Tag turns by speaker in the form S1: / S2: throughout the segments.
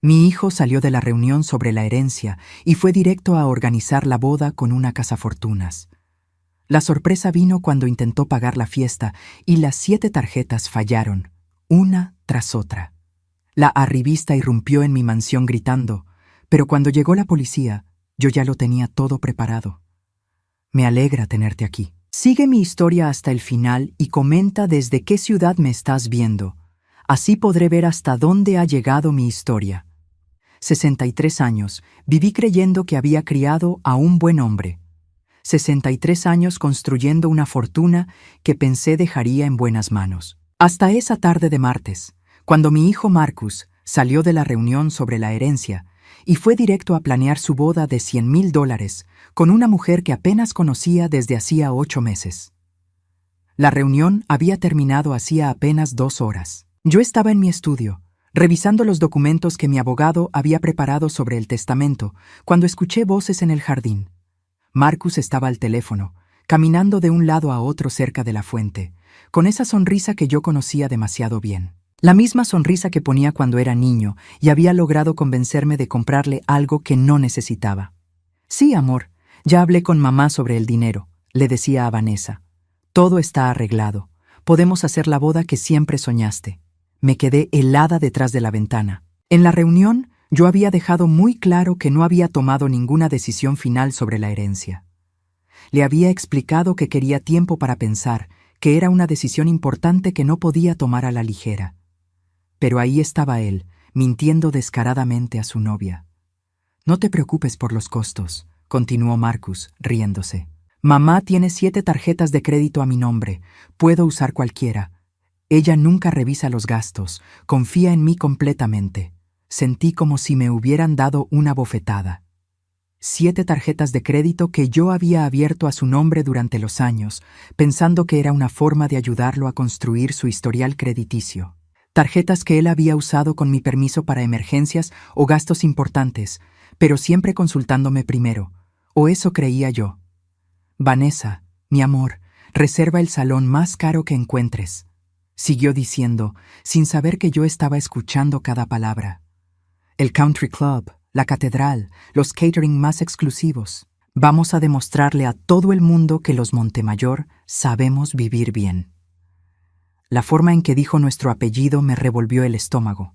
S1: Mi hijo salió de la reunión sobre la herencia y fue directo a organizar la boda con una cazafortunas. La sorpresa vino cuando intentó pagar la fiesta y las 7 tarjetas fallaron, una tras otra. La arribista irrumpió en mi mansión gritando, pero cuando llegó la policía, yo ya lo tenía todo preparado. Me alegra tenerte aquí. Sigue mi historia hasta el final y comenta desde qué ciudad me estás viendo. Así podré ver hasta dónde ha llegado mi historia. 63 años, viví creyendo que había criado a un buen hombre. 63 años construyendo una fortuna que pensé dejaría en buenas manos. Hasta esa tarde de martes, cuando mi hijo Marcus salió de la reunión sobre la herencia y fue directo a planear su boda de $100,000 con una mujer que apenas conocía desde hacía 8 meses. La reunión había terminado hacía apenas 2 horas. Yo estaba en mi estudio, revisando los documentos que mi abogado había preparado sobre el testamento, cuando escuché voces en el jardín. Marcus estaba al teléfono, caminando de un lado a otro cerca de la fuente, con esa sonrisa que yo conocía demasiado bien. La misma sonrisa que ponía cuando era niño y había logrado convencerme de comprarle algo que no necesitaba. Sí, amor, ya hablé con mamá sobre el dinero, le decía a Vanessa. Todo está arreglado. Podemos hacer la boda que siempre soñaste. Me quedé helada detrás de la ventana. En la reunión, yo había dejado muy claro que no había tomado ninguna decisión final sobre la herencia. Le había explicado que quería tiempo para pensar, que era una decisión importante que no podía tomar a la ligera. Pero ahí estaba él, mintiendo descaradamente a su novia. No te preocupes por los costos, continuó Marcus, riéndose. Mamá tiene 7 tarjetas de crédito a mi nombre. Puedo usar cualquiera. Ella nunca revisa los gastos, confía en mí completamente. Sentí como si me hubieran dado una bofetada. 7 tarjetas de crédito que yo había abierto a su nombre durante los años, pensando que era una forma de ayudarlo a construir su historial crediticio. Tarjetas que él había usado con mi permiso para emergencias o gastos importantes, pero siempre consultándome primero, o eso creía yo. Vanessa, mi amor, reserva el salón más caro que encuentres, siguió diciendo, sin saber que yo estaba escuchando cada palabra. El country club, la catedral, los catering más exclusivos. Vamos a demostrarle a todo el mundo que los Montemayor sabemos vivir bien. La forma en que dijo nuestro apellido me revolvió el estómago,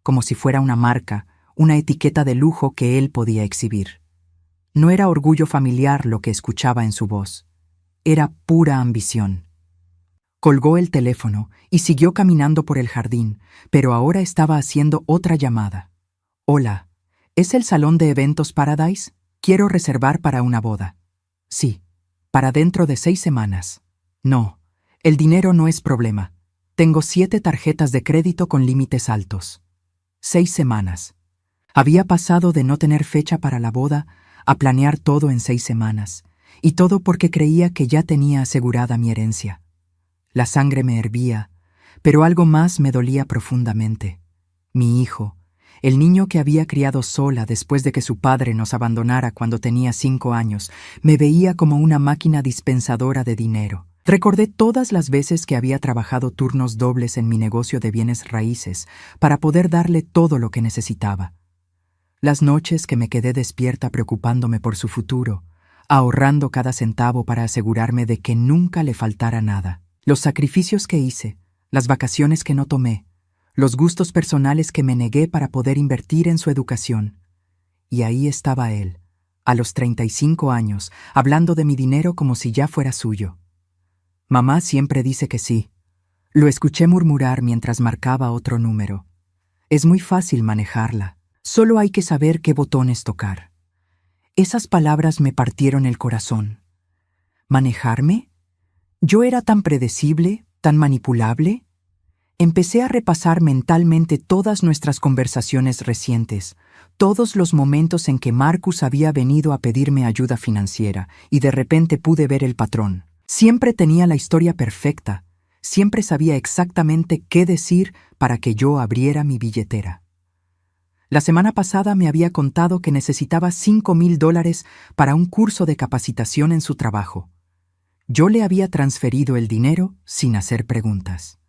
S1: como si fuera una marca, una etiqueta de lujo que él podía exhibir. No era orgullo familiar lo que escuchaba en su voz. Era pura ambición. Colgó el teléfono y siguió caminando por el jardín, pero ahora estaba haciendo otra llamada. Hola, ¿es el salón de eventos Paradise? Quiero reservar para una boda. Sí, para dentro de 6 semanas. No, el dinero no es problema. Tengo 7 tarjetas de crédito con límites altos. 6 semanas. Había pasado de no tener fecha para la boda a planear todo en 6 semanas, y todo porque creía que ya tenía asegurada mi herencia. La sangre me hervía, pero algo más me dolía profundamente. Mi hijo, el niño que había criado sola después de que su padre nos abandonara cuando tenía 5 años, me veía como una máquina dispensadora de dinero. Recordé todas las veces que había trabajado turnos dobles en mi negocio de bienes raíces para poder darle todo lo que necesitaba. Las noches que me quedé despierta preocupándome por su futuro, ahorrando cada centavo para asegurarme de que nunca le faltara nada. Los sacrificios que hice, las vacaciones que no tomé, los gustos personales que me negué para poder invertir en su educación. Y ahí estaba él, a los 35 años, hablando de mi dinero como si ya fuera suyo. Mamá siempre dice que sí. Lo escuché murmurar mientras marcaba otro número. Es muy fácil manejarla. Solo hay que saber qué botones tocar. Esas palabras me partieron el corazón. ¿Manejarme? ¿Yo era tan predecible, tan manipulable? Empecé a repasar mentalmente todas nuestras conversaciones recientes, todos los momentos en que Marcus había venido a pedirme ayuda financiera, y de repente pude ver el patrón. Siempre tenía la historia perfecta, siempre sabía exactamente qué decir para que yo abriera mi billetera. La semana pasada me había contado que necesitaba $5,000 para un curso de capacitación en su trabajo. Yo le había transferido el dinero sin hacer preguntas.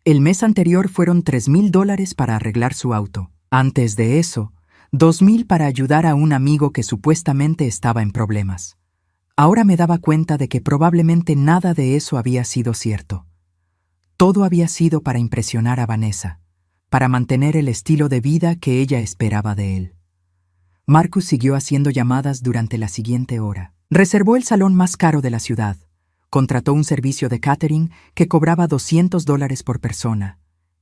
S1: El mes anterior fueron $3,000 para arreglar su auto. Antes de eso, 2,000 para ayudar a un amigo que supuestamente estaba en problemas. Ahora me daba cuenta de que probablemente nada de eso había sido cierto. Todo había sido para impresionar a Vanessa, para mantener el estilo de vida que ella esperaba de él. Marcus siguió haciendo llamadas durante la siguiente hora. Reservó el salón más caro de la ciudad. Contrató un servicio de catering que cobraba $200 por persona.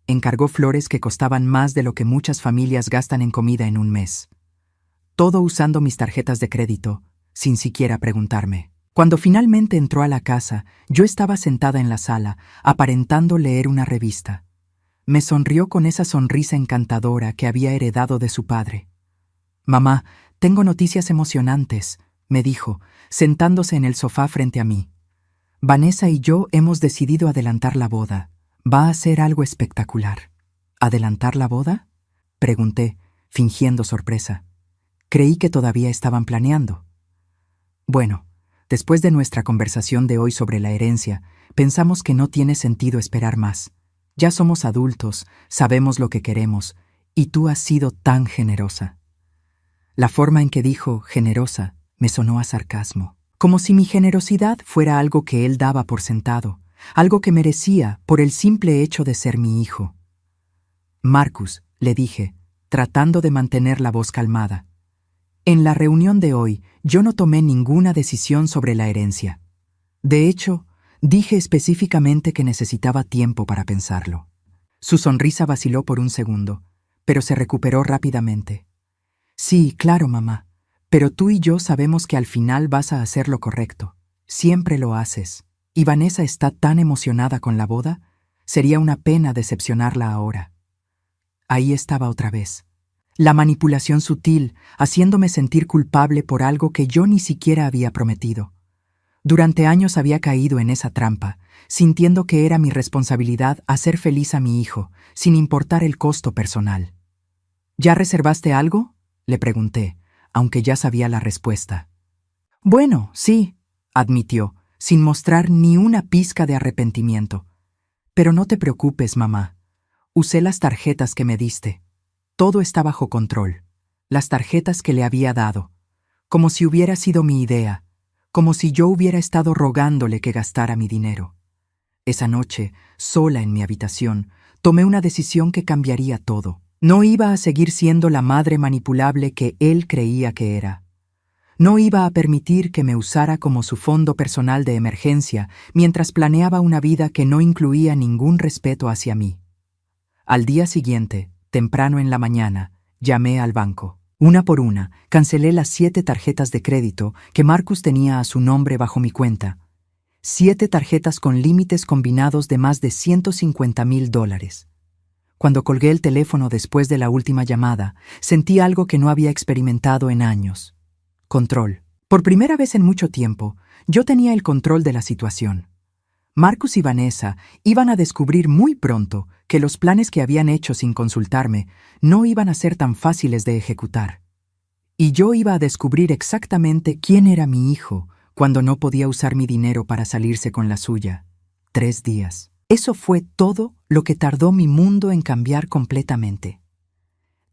S1: Encargó flores que costaban más de lo que muchas familias gastan en comida en un mes. Todo usando mis tarjetas de crédito, sin siquiera preguntarme. Cuando finalmente entró a la casa, yo estaba sentada en la sala, aparentando leer una revista. Me sonrió con esa sonrisa encantadora que había heredado de su padre. «Mamá, tengo noticias emocionantes», me dijo, sentándose en el sofá frente a mí. «Vanessa y yo hemos decidido adelantar la boda. Va a ser algo espectacular». «¿Adelantar la boda?», pregunté, fingiendo sorpresa. Creí que todavía estaban planeando. «Bueno, después de nuestra conversación de hoy sobre la herencia, pensamos que no tiene sentido esperar más. Ya somos adultos, sabemos lo que queremos, y tú has sido tan generosa». La forma en que dijo «generosa» me sonó a sarcasmo, como si mi generosidad fuera algo que él daba por sentado, algo que merecía por el simple hecho de ser mi hijo. «Marcus», le dije, tratando de mantener la voz calmada, «en la reunión de hoy yo no tomé ninguna decisión sobre la herencia. De hecho, dije específicamente que necesitaba tiempo para pensarlo». Su sonrisa vaciló por un segundo, pero se recuperó rápidamente. «Sí, claro, mamá, pero tú y yo sabemos que al final vas a hacer lo correcto. Siempre lo haces. Y Vanessa está tan emocionada con la boda, sería una pena decepcionarla ahora». Ahí estaba otra vez. La manipulación sutil, haciéndome sentir culpable por algo que yo ni siquiera había prometido. Durante años había caído en esa trampa, sintiendo que era mi responsabilidad hacer feliz a mi hijo, sin importar el costo personal. «¿Ya reservaste algo?», le pregunté, aunque ya sabía la respuesta. «Bueno, sí», admitió, sin mostrar ni una pizca de arrepentimiento. «Pero no te preocupes, mamá. Usé las tarjetas que me diste. Todo está bajo control. Las tarjetas que le había dado. Como si hubiera sido mi idea. Como si yo hubiera estado rogándole que gastara mi dinero. Esa noche, sola en mi habitación, tomé una decisión que cambiaría todo. No iba a seguir siendo la madre manipulable que él creía que era. No iba a permitir que me usara como su fondo personal de emergencia mientras planeaba una vida que no incluía ningún respeto hacia mí. Al día siguiente, temprano en la mañana, llamé al banco. Una por una, cancelé las 7 tarjetas de crédito que Marcus tenía a su nombre bajo mi cuenta. 7 tarjetas con límites combinados de más de $150,000. Cuando colgué el teléfono después de la última llamada, sentí algo que no había experimentado en años. Control. Por primera vez en mucho tiempo, yo tenía el control de la situación. Marcus y Vanessa iban a descubrir muy pronto que los planes que habían hecho sin consultarme no iban a ser tan fáciles de ejecutar. Y yo iba a descubrir exactamente quién era mi hijo cuando no podía usar mi dinero para salirse con la suya. 3 días. Eso fue todo lo que tardó mi mundo en cambiar completamente.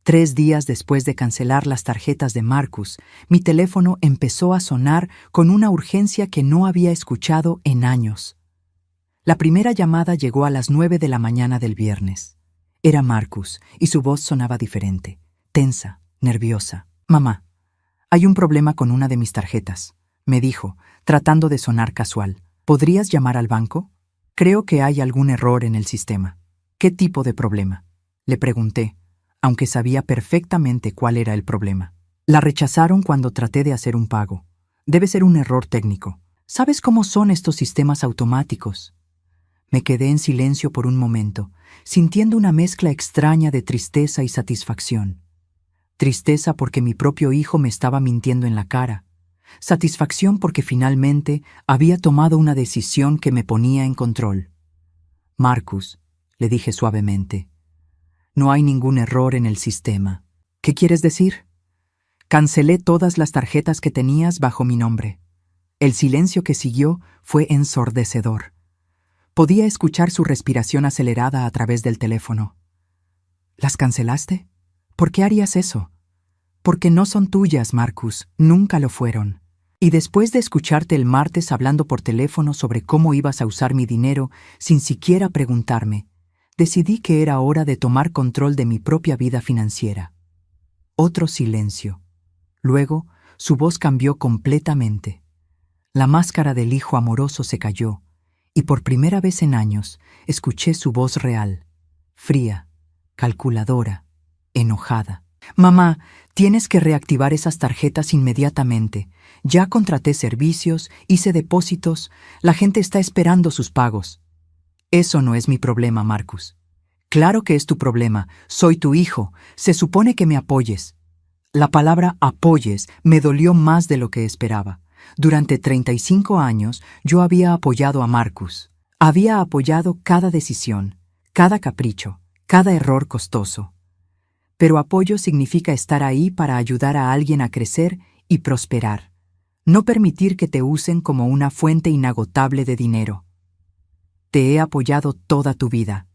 S1: 3 días después de cancelar las tarjetas de Marcus, mi teléfono empezó a sonar con una urgencia que no había escuchado en años. La primera llamada llegó a las 9 de la mañana del viernes. Era Marcus, y su voz sonaba diferente, tensa, nerviosa. «Mamá, hay un problema con una de mis tarjetas», me dijo, tratando de sonar casual. «¿Podrías llamar al banco? Creo que hay algún error en el sistema». «¿Qué tipo de problema?», le pregunté, aunque sabía perfectamente cuál era el problema. «La rechazaron cuando traté de hacer un pago. Debe ser un error técnico. ¿Sabes cómo son estos sistemas automáticos?». Me quedé en silencio por un momento, sintiendo una mezcla extraña de tristeza y satisfacción. Tristeza porque mi propio hijo me estaba mintiendo en la cara. Satisfacción porque finalmente había tomado una decisión que me ponía en control. «Marcus», le dije suavemente, «no hay ningún error en el sistema». «¿Qué quieres decir?». «Cancelé todas las tarjetas que tenías bajo mi nombre». El silencio que siguió fue ensordecedor. Podía escuchar su respiración acelerada a través del teléfono. «¿Las cancelaste?», ¿Por qué harías eso? Porque no son tuyas, Marcus, nunca lo fueron. Y después de escucharte el martes hablando por teléfono sobre cómo ibas a usar mi dinero sin siquiera preguntarme, decidí que era hora de tomar control de mi propia vida financiera. Otro silencio. Luego, su voz cambió completamente. La máscara del hijo amoroso se cayó, y por primera vez en años escuché su voz real, fría, calculadora, enojada. Mamá, tienes que reactivar esas tarjetas inmediatamente. Ya contraté servicios, hice depósitos, la gente está esperando sus pagos. Eso no es mi problema, Marcus. Claro que es tu problema, soy tu hijo, se supone que me apoyes. La palabra apoyes me dolió más de lo que esperaba. Durante 35 años yo había apoyado a Marcus. Había apoyado cada decisión, cada capricho, cada error costoso. Pero apoyo significa estar ahí para ayudar a alguien a crecer y prosperar. No permitir que te usen como una fuente inagotable de dinero. Te he apoyado toda tu vida,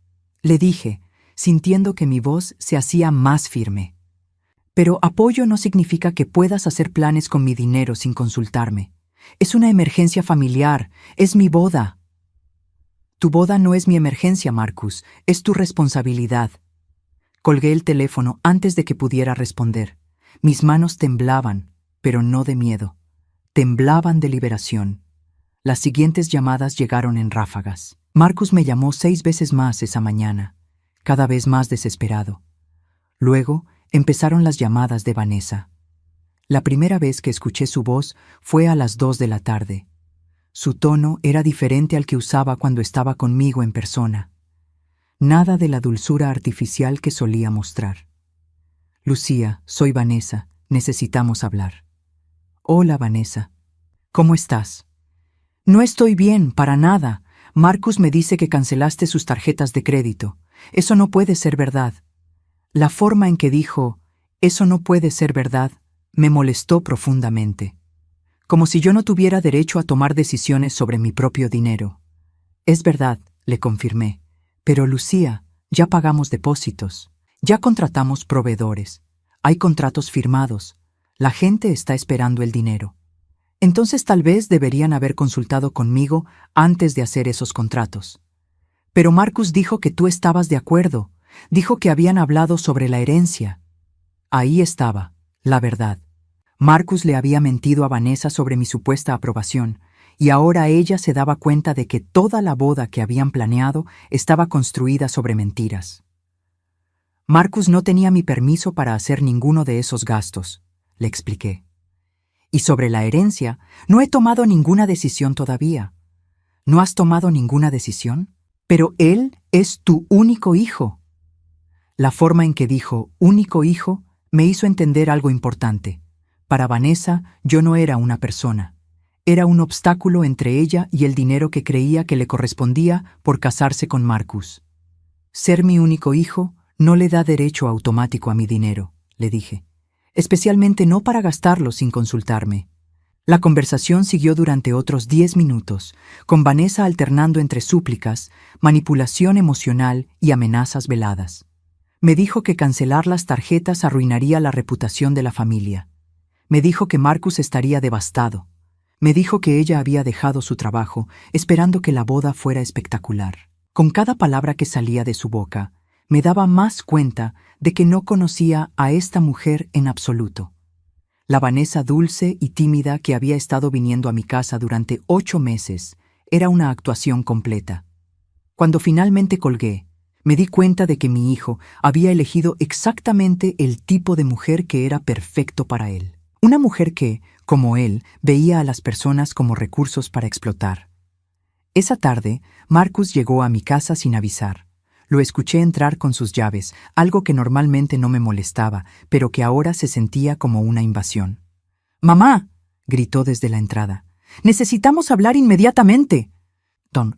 S1: le dije, sintiendo que mi voz se hacía más firme. Pero apoyo no significa que puedas hacer planes con mi dinero sin consultarme. Es una emergencia familiar, es mi boda. Tu boda no es mi emergencia, Marcus, es tu responsabilidad. Colgué el teléfono antes de que pudiera responder. Mis manos temblaban, pero no de miedo. Temblaban de liberación. Las siguientes llamadas llegaron en ráfagas. Marcus me llamó 6 veces más esa mañana, cada vez más desesperado. Luego empezaron las llamadas de Vanessa. La primera vez que escuché su voz fue a las 2 de la tarde. Su tono era diferente al que usaba cuando estaba conmigo en persona. Nada de la dulzura artificial que solía mostrar. Lucía, soy Vanessa, necesitamos hablar. Hola, Vanessa. ¿Cómo estás? No estoy bien, para nada. Marcus me dice que cancelaste sus tarjetas de crédito. Eso no puede ser verdad. La forma en que dijo, eso no puede ser verdad, me molestó profundamente. Como si yo no tuviera derecho a tomar decisiones sobre mi propio dinero. Es verdad, le confirmé. Pero Lucía, ya pagamos depósitos, ya contratamos proveedores, hay contratos firmados, la gente está esperando el dinero. Entonces tal vez deberían haber consultado conmigo antes de hacer esos contratos. Pero Marcus dijo que tú estabas de acuerdo, dijo que habían hablado sobre la herencia. Ahí estaba, la verdad. Marcus le había mentido a Vanessa sobre mi supuesta aprobación, y ahora ella se daba cuenta de que toda la boda que habían planeado estaba construida sobre mentiras. Marcus no tenía mi permiso para hacer ninguno de esos gastos, le expliqué. Y sobre la herencia, no he tomado ninguna decisión todavía. ¿No has tomado ninguna decisión? Pero él es tu único hijo. La forma en que dijo único hijo me hizo entender algo importante. Para Vanessa, yo no era una persona. Era un obstáculo entre ella y el dinero que creía que le correspondía por casarse con Marcus. Ser mi único hijo no le da derecho automático a mi dinero, le dije. Especialmente no para gastarlo sin consultarme. La conversación siguió durante otros 10 minutos, con Vanessa alternando entre súplicas, manipulación emocional y amenazas veladas. Me dijo que cancelar las tarjetas arruinaría la reputación de la familia. Me dijo que Marcus estaría devastado. Me dijo que ella había dejado su trabajo, esperando que la boda fuera espectacular. Con cada palabra que salía de su boca, me daba más cuenta de que no conocía a esta mujer en absoluto. La Vanessa dulce y tímida que había estado viniendo a mi casa durante 8 meses era una actuación completa. Cuando finalmente colgué, me di cuenta de que mi hijo había elegido exactamente el tipo de mujer que era perfecto para él. Una mujer que, como él, veía a las personas como recursos para explotar. Esa tarde, Marcus llegó a mi casa sin avisar. Lo escuché entrar con sus llaves, algo que normalmente no me molestaba, pero que ahora se sentía como una invasión. «¡Mamá!», gritó desde la entrada. «¡Necesitamos hablar inmediatamente!».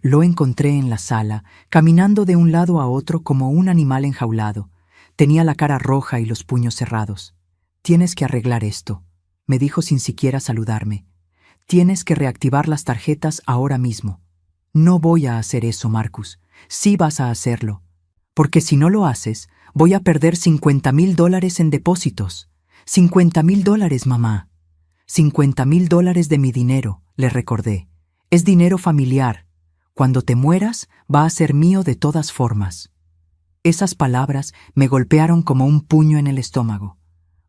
S1: Lo encontré en la sala, caminando de un lado a otro como un animal enjaulado. Tenía la cara roja y los puños cerrados. «Tienes que arreglar esto», me dijo sin siquiera saludarme. «Tienes que reactivar las tarjetas ahora mismo». «No voy a hacer eso, Marcus. Sí vas a hacerlo. Porque si no lo haces, Voy a perder $50,000 en depósitos. $50,000, mamá. $50,000 de mi dinero, le recordé. Es dinero familiar. Cuando te mueras, va a ser mío de todas formas. Esas palabras me golpearon como un puño en el estómago.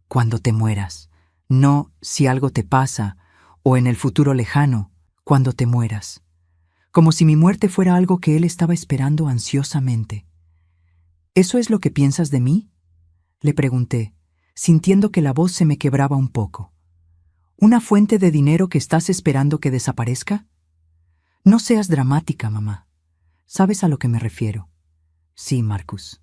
S1: Cuando te mueras. No si algo te pasa, o en el futuro lejano, cuando te mueras. Como si mi muerte fuera algo que él estaba esperando ansiosamente. ¿Eso es lo que piensas de mí?, le pregunté, sintiendo que la voz se me quebraba un poco. ¿Una fuente de dinero que estás esperando que desaparezca? No seas dramática, mamá. ¿Sabes a lo que me refiero? Sí, Marcus.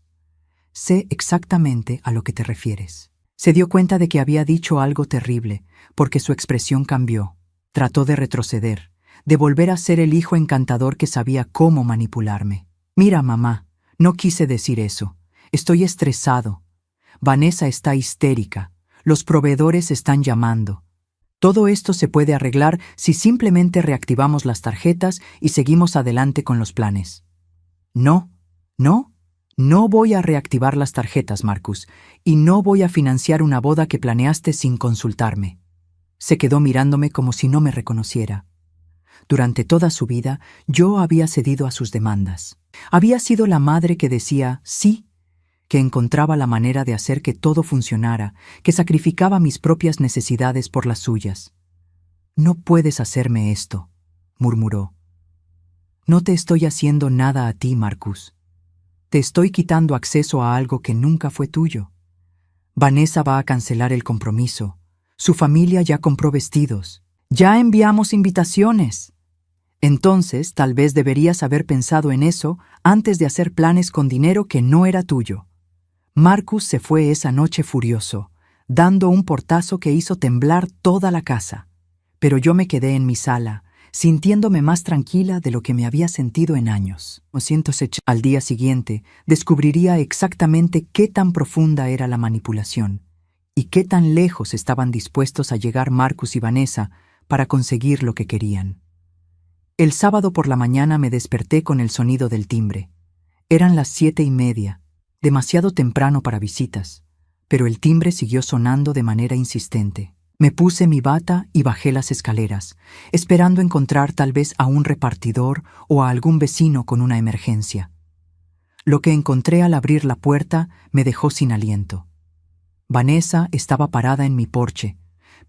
S1: Sé exactamente a lo que te refieres. Se dio cuenta de que había dicho algo terrible, porque su expresión cambió. Trató de retroceder, de volver a ser el hijo encantador que sabía cómo manipularme. Mira, mamá, no quise decir eso. Estoy estresado. Vanessa está histérica. Los proveedores están llamando. Todo esto se puede arreglar si simplemente reactivamos las tarjetas y seguimos adelante con los planes. No voy a reactivar las tarjetas, Marcus, y no voy a financiar una boda que planeaste sin consultarme. Se quedó mirándome como si no me reconociera. Durante toda su vida, yo había cedido a sus demandas. Había sido la madre que decía sí, que encontraba la manera de hacer que todo funcionara, que sacrificaba mis propias necesidades por las suyas. No puedes hacerme esto, murmuró. No te estoy haciendo nada a ti, Marcus. Te estoy quitando acceso a algo que nunca fue tuyo. Vanessa va a cancelar el compromiso. Su familia ya compró vestidos. Ya enviamos invitaciones. Entonces, tal vez deberías haber pensado en eso antes de hacer planes con dinero que no era tuyo. Marcus se fue esa noche furioso, dando un portazo que hizo temblar toda la casa. Pero yo me quedé en mi sala, sintiéndome más tranquila de lo que me había sentido en años. Al día siguiente, descubriría exactamente qué tan profunda era la manipulación y qué tan lejos estaban dispuestos a llegar Marcus y Vanessa para conseguir lo que querían. El sábado por la mañana me desperté con el sonido del timbre. Eran las 7:30, demasiado temprano para visitas, pero el timbre siguió sonando de manera insistente. Me puse mi bata y bajé las escaleras, esperando encontrar tal vez a un repartidor o a algún vecino con una emergencia. Lo que encontré al abrir la puerta me dejó sin aliento. Vanessa estaba parada en mi porche,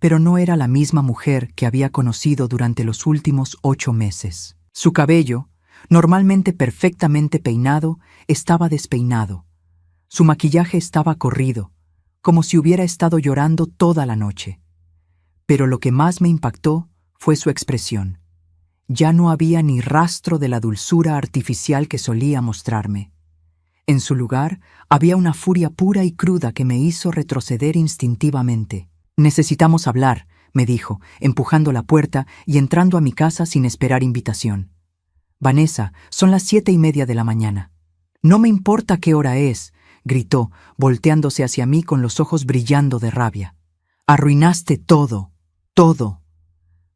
S1: pero no era la misma mujer que había conocido durante los últimos 8 meses. Su cabello, normalmente perfectamente peinado, estaba despeinado. Su maquillaje estaba corrido, como si hubiera estado llorando toda la noche. Pero lo que más me impactó fue su expresión. Ya no había ni rastro de la dulzura artificial que solía mostrarme. En su lugar, había una furia pura y cruda que me hizo retroceder instintivamente. «Necesitamos hablar», me dijo, empujando la puerta y entrando a mi casa sin esperar invitación. «Vanessa, son las 7:30 de la mañana». «No me importa qué hora es», gritó, volteándose hacia mí con los ojos brillando de rabia. «Arruinaste todo, todo».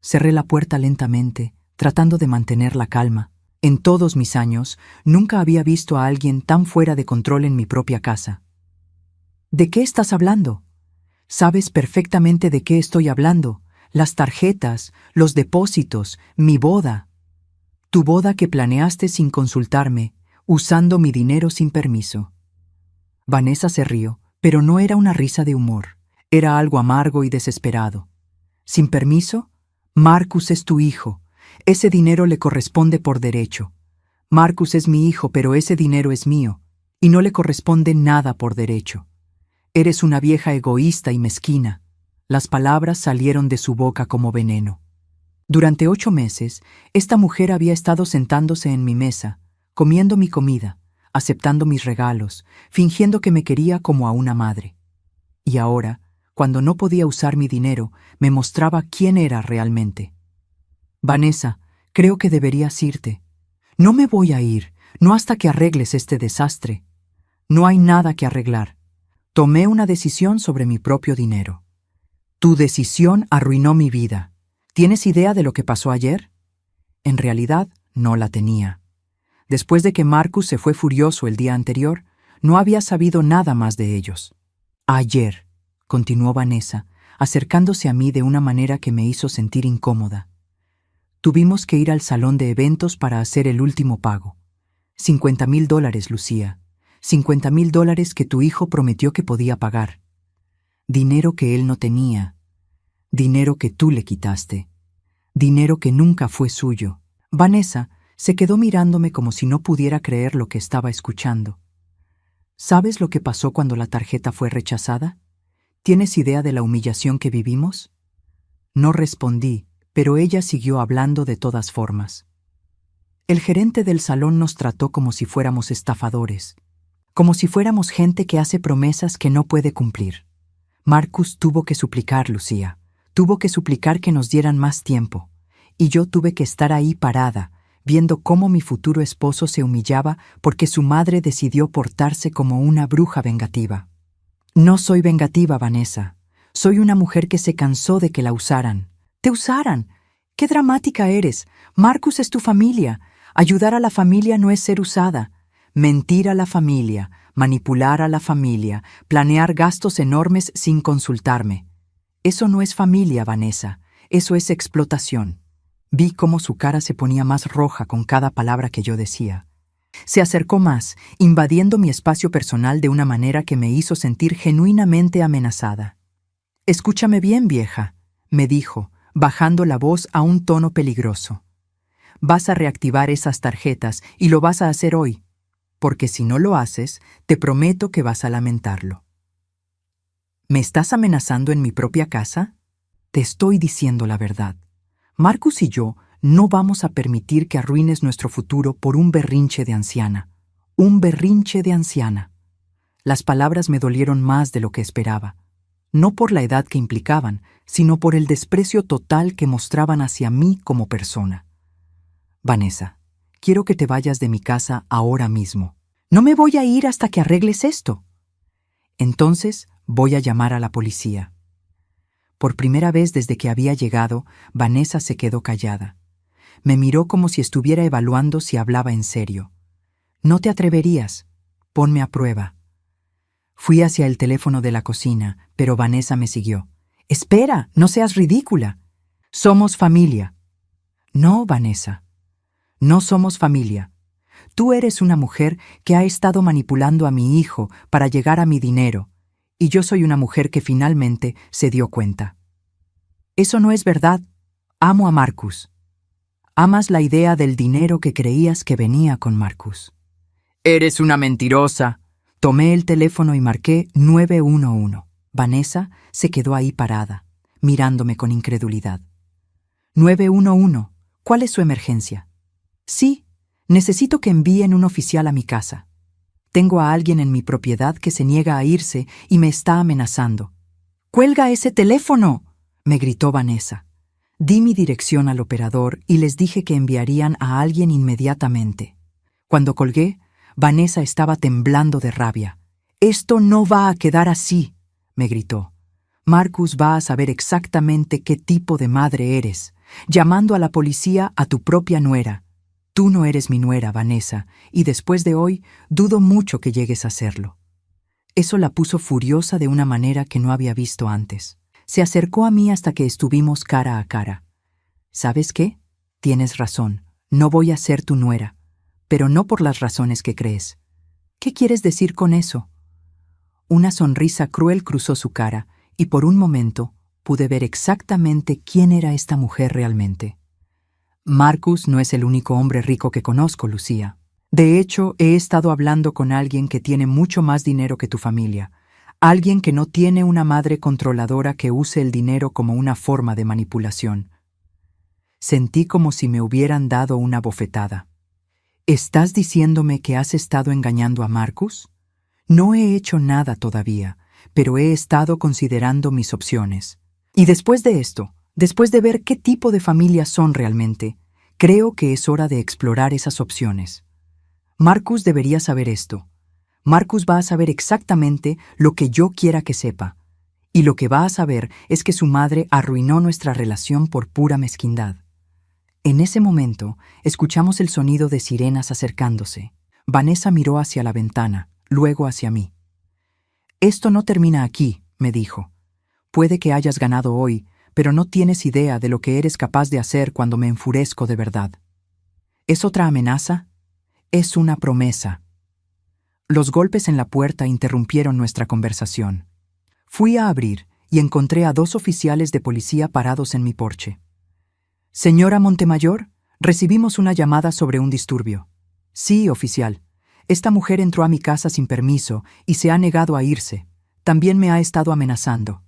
S1: Cerré la puerta lentamente, tratando de mantener la calma. En todos mis años, nunca había visto a alguien tan fuera de control en mi propia casa. «¿De qué estás hablando?» «Sabes perfectamente de qué estoy hablando. Las tarjetas, los depósitos, mi boda. Tu boda que planeaste sin consultarme, usando mi dinero sin permiso». Vanessa se rió, pero no era una risa de humor. Era algo amargo y desesperado. «¿Sin permiso? Marcus es tu hijo. Ese dinero le corresponde por derecho. Marcus es mi hijo, pero ese dinero es mío, y no le corresponde nada por derecho. Eres una vieja egoísta y mezquina». Las palabras salieron de su boca como veneno. Durante 8 meses, esta mujer había estado sentándose en mi mesa, comiendo mi comida, aceptando mis regalos, fingiendo que me quería como a una madre. Y ahora, cuando no podía usar mi dinero, me mostraba quién era realmente. «Vanessa, creo que deberías irte». «No me voy a ir, no hasta que arregles este desastre». «No hay nada que arreglar. Tomé una decisión sobre mi propio dinero». «Tu decisión arruinó mi vida. ¿Tienes idea de lo que pasó ayer?» En realidad, no la tenía. Después de que Marcus se fue furioso el día anterior, No había sabido nada más de ellos. Ayer, continuó Vanessa, acercándose a mí de una manera que me hizo sentir incómoda. Tuvimos que ir al salón de eventos para hacer el último pago. $50,000, Lucía. $50,000 que tu hijo prometió que podía pagar. Dinero que él no tenía. Dinero que tú le quitaste. Dinero que nunca fue suyo. Vanessa se quedó mirándome como si no pudiera creer lo que estaba escuchando. ¿Sabes lo que pasó cuando la tarjeta fue rechazada? ¿Tienes idea de la humillación que vivimos? No respondí, pero ella siguió hablando de todas formas. El gerente del salón nos trató como si fuéramos estafadores, como si fuéramos gente que hace promesas que no puede cumplir. Marcus tuvo que suplicar, Lucía, tuvo que suplicar que nos dieran más tiempo, y yo tuve que estar ahí parada, viendo cómo mi futuro esposo se humillaba porque su madre decidió portarse como una bruja vengativa. No soy vengativa, Vanessa. Soy una mujer que se cansó de que la usaran. ¡Te usaran! ¡Qué dramática eres! Marcus es tu familia. Ayudar a la familia no es ser usada. Mentir a la familia, manipular a la familia, planear gastos enormes sin consultarme. Eso no es familia, Vanessa. Eso es explotación. Vi cómo su cara se ponía más roja con cada palabra que yo decía. Se acercó más, invadiendo mi espacio personal de una manera que me hizo sentir genuinamente amenazada. «Escúchame bien, vieja», me dijo, bajando la voz a un tono peligroso. «Vas a reactivar esas tarjetas y lo vas a hacer hoy, porque si no lo haces, te prometo que vas a lamentarlo». ¿Me estás amenazando en mi propia casa? Te estoy diciendo la verdad. Marcus y yo no vamos a permitir que arruines nuestro futuro por un berrinche de anciana. Un berrinche de anciana. Las palabras me dolieron más de lo que esperaba. No por la edad que implicaban, sino por el desprecio total que mostraban hacia mí como persona. Vanessa, quiero que te vayas de mi casa ahora mismo. No me voy a ir hasta que arregles esto. Entonces voy a llamar a la policía. Por primera vez desde que había llegado, Vanessa se quedó callada. Me miró como si estuviera evaluando si hablaba en serio. «No te atreverías. Ponme a prueba». Fui hacia el teléfono de la cocina, pero Vanessa me siguió. «Espera, no seas ridícula. Somos familia». «No, Vanessa. No somos familia. Tú eres una mujer que ha estado manipulando a mi hijo para llegar a mi dinero, y yo soy una mujer que finalmente se dio cuenta». «Eso no es verdad. Amo a Marcus». «Amas la idea del dinero que creías que venía con Marcus». «Eres una mentirosa». Tomé el teléfono y marqué 911. Vanessa se quedó ahí parada, mirándome con incredulidad. «911, ¿cuál es su emergencia?» «Sí, necesito que envíen un oficial a mi casa. Tengo a alguien en mi propiedad que se niega a irse y me está amenazando». «¡Cuelga ese teléfono!», me gritó Vanessa. Di mi dirección al operador y les dije que enviarían a alguien inmediatamente. Cuando colgué, Vanessa estaba temblando de rabia. «Esto no va a quedar así», me gritó. «Marcus va a saber exactamente qué tipo de madre eres, llamando a la policía a tu propia nuera. Tú no eres mi nuera, Vanessa, y después de hoy dudo mucho que llegues a serlo». Eso la puso furiosa de una manera que no había visto antes. Se acercó a mí hasta que estuvimos cara a cara. «¿Sabes qué? Tienes razón, no voy a ser tu nuera, pero no por las razones que crees». «¿Qué quieres decir con eso?» Una sonrisa cruel cruzó su cara, y por un momento pude ver exactamente quién era esta mujer realmente. «Marcus no es el único hombre rico que conozco, Lucía. De hecho, he estado hablando con alguien que tiene mucho más dinero que tu familia. Alguien que no tiene una madre controladora que use el dinero como una forma de manipulación». Sentí como si me hubieran dado una bofetada. «¿Estás diciéndome que has estado engañando a Marcus?» «No he hecho nada todavía, pero he estado considerando mis opciones. Y después de esto, después de ver qué tipo de familia son realmente, creo que es hora de explorar esas opciones. Marcus debería saber esto. Marcus va a saber exactamente lo que yo quiera que sepa. Y lo que va a saber es que su madre arruinó nuestra relación por pura mezquindad». En ese momento, escuchamos el sonido de sirenas acercándose. Vanessa miró hacia la ventana, luego hacia mí. «Esto no termina aquí», me dijo. «Puede que hayas ganado hoy, pero no tienes idea de lo que eres capaz de hacer cuando me enfurezco de verdad». ¿Es otra amenaza? Es una promesa. Los golpes en la puerta interrumpieron nuestra conversación. Fui a abrir y encontré a 2 oficiales de policía parados en mi porche. «Señora Montemayor, recibimos una llamada sobre un disturbio». «Sí, oficial. Esta mujer entró a mi casa sin permiso y se ha negado a irse. También me ha estado amenazando».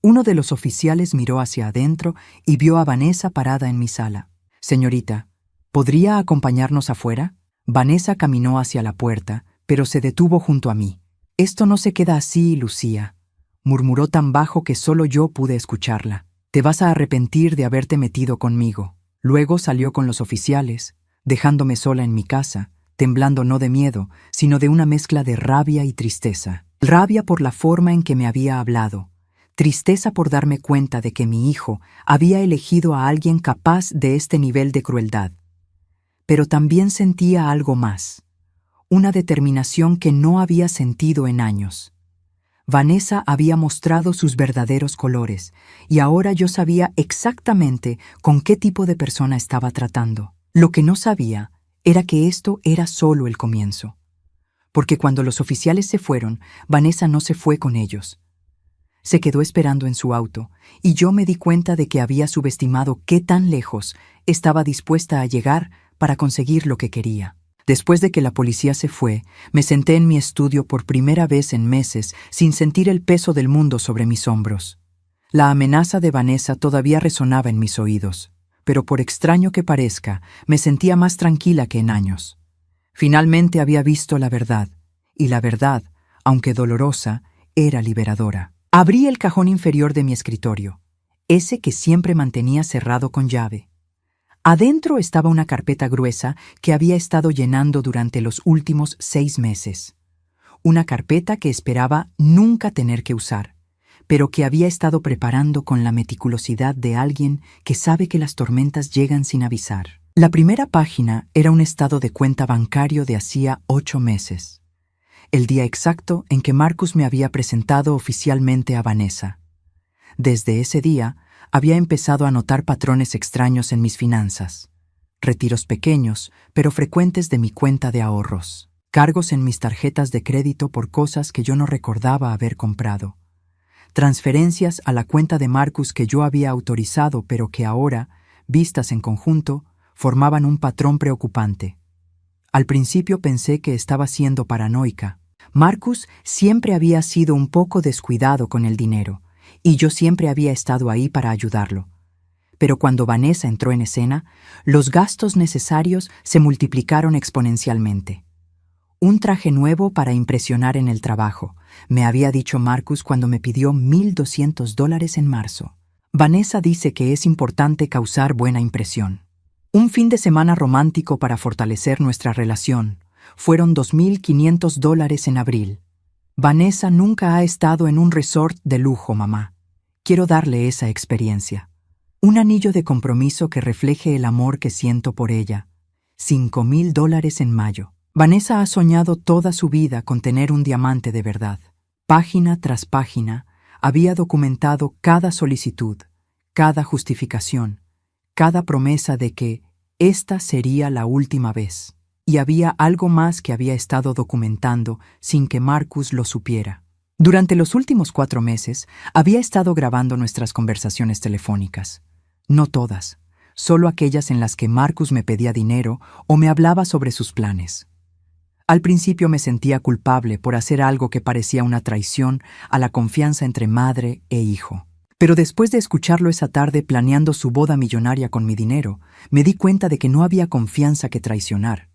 S1: Uno de los oficiales miró hacia adentro y vio a Vanessa parada en mi sala. «Señorita, ¿podría acompañarnos afuera?». Vanessa caminó hacia la puerta, pero se detuvo junto a mí. «Esto no se queda así, Lucía», murmuró tan bajo que solo yo pude escucharla. «Te vas a arrepentir de haberte metido conmigo». Luego salió con los oficiales, dejándome sola en mi casa, temblando no de miedo, sino de una mezcla de rabia y tristeza. Rabia por la forma en que me había hablado, tristeza por darme cuenta de que mi hijo había elegido a alguien capaz de este nivel de crueldad. Pero también sentía algo más, una determinación que no había sentido en años. Vanessa había mostrado sus verdaderos colores, y ahora yo sabía exactamente con qué tipo de persona estaba tratando. Lo que no sabía era que esto era solo el comienzo. Porque cuando los oficiales se fueron, Vanessa no se fue con ellos. Se quedó esperando en su auto, y yo me di cuenta de que había subestimado qué tan lejos estaba dispuesta a llegar para conseguir lo que quería. Después de que la policía se fue, me senté en mi estudio por primera vez en meses sin sentir el peso del mundo sobre mis hombros. La amenaza de Vanessa todavía resonaba en mis oídos, pero por extraño que parezca, me sentía más tranquila que en años. Finalmente había visto la verdad, y la verdad, aunque dolorosa, era liberadora. Abrí el cajón inferior de mi escritorio, ese que siempre mantenía cerrado con llave. Adentro estaba una carpeta gruesa que había estado llenando durante los últimos 6 meses. Una carpeta que esperaba nunca tener que usar, pero que había estado preparando con la meticulosidad de alguien que sabe que las tormentas llegan sin avisar. La primera página era un estado de cuenta bancario de hacía 8 meses. El día exacto en que Marcus me había presentado oficialmente a Vanessa. Desde ese día, había empezado a notar patrones extraños en mis finanzas. Retiros pequeños, pero frecuentes de mi cuenta de ahorros. Cargos en mis tarjetas de crédito por cosas que yo no recordaba haber comprado. Transferencias a la cuenta de Marcus que yo había autorizado, pero que ahora, vistas en conjunto, formaban un patrón preocupante. Al principio pensé que estaba siendo paranoica. Marcus siempre había sido un poco descuidado con el dinero, y yo siempre había estado ahí para ayudarlo. Pero cuando Vanessa entró en escena, los gastos necesarios se multiplicaron exponencialmente. Un traje nuevo para impresionar en el trabajo, me había dicho Marcus cuando me pidió $1,200 en marzo. Vanessa dice que es importante causar buena impresión. Un fin de semana romántico para fortalecer nuestra relación. Fueron $2,500 en abril. Vanessa nunca ha estado en un resort de lujo, mamá. Quiero darle esa experiencia. Un anillo de compromiso que refleje el amor que siento por ella. $5,000 en mayo. Vanessa ha soñado toda su vida con tener un diamante de verdad. Página tras página, había documentado cada solicitud, cada justificación, cada promesa de que esta sería la última vez. Y había algo más que había estado documentando sin que Marcus lo supiera. Durante los últimos 4 meses, había estado grabando nuestras conversaciones telefónicas. No todas, solo aquellas en las que Marcus me pedía dinero o me hablaba sobre sus planes. Al principio me sentía culpable por hacer algo que parecía una traición a la confianza entre madre e hijo. Pero después de escucharlo esa tarde planeando su boda millonaria con mi dinero, me di cuenta de que no había confianza que traicionar.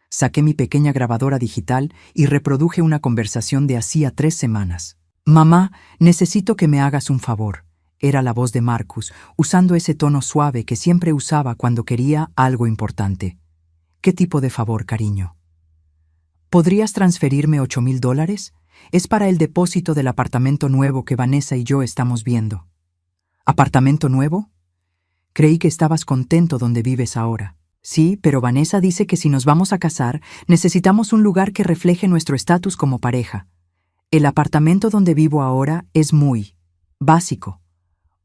S1: Saqué mi pequeña grabadora digital y reproduje una conversación de hacía 3 semanas. «Mamá, necesito que me hagas un favor», era la voz de Marcus, usando ese tono suave que siempre usaba cuando quería algo importante. «¿Qué tipo de favor, cariño?» «¿Podrías transferirme $8,000? Es para el depósito del apartamento nuevo que Vanessa y yo estamos viendo». «¿Apartamento nuevo? Creí que estabas contento donde vives ahora». Sí, pero Vanessa dice que si nos vamos a casar, necesitamos un lugar que refleje nuestro estatus como pareja. El apartamento donde vivo ahora es muy básico.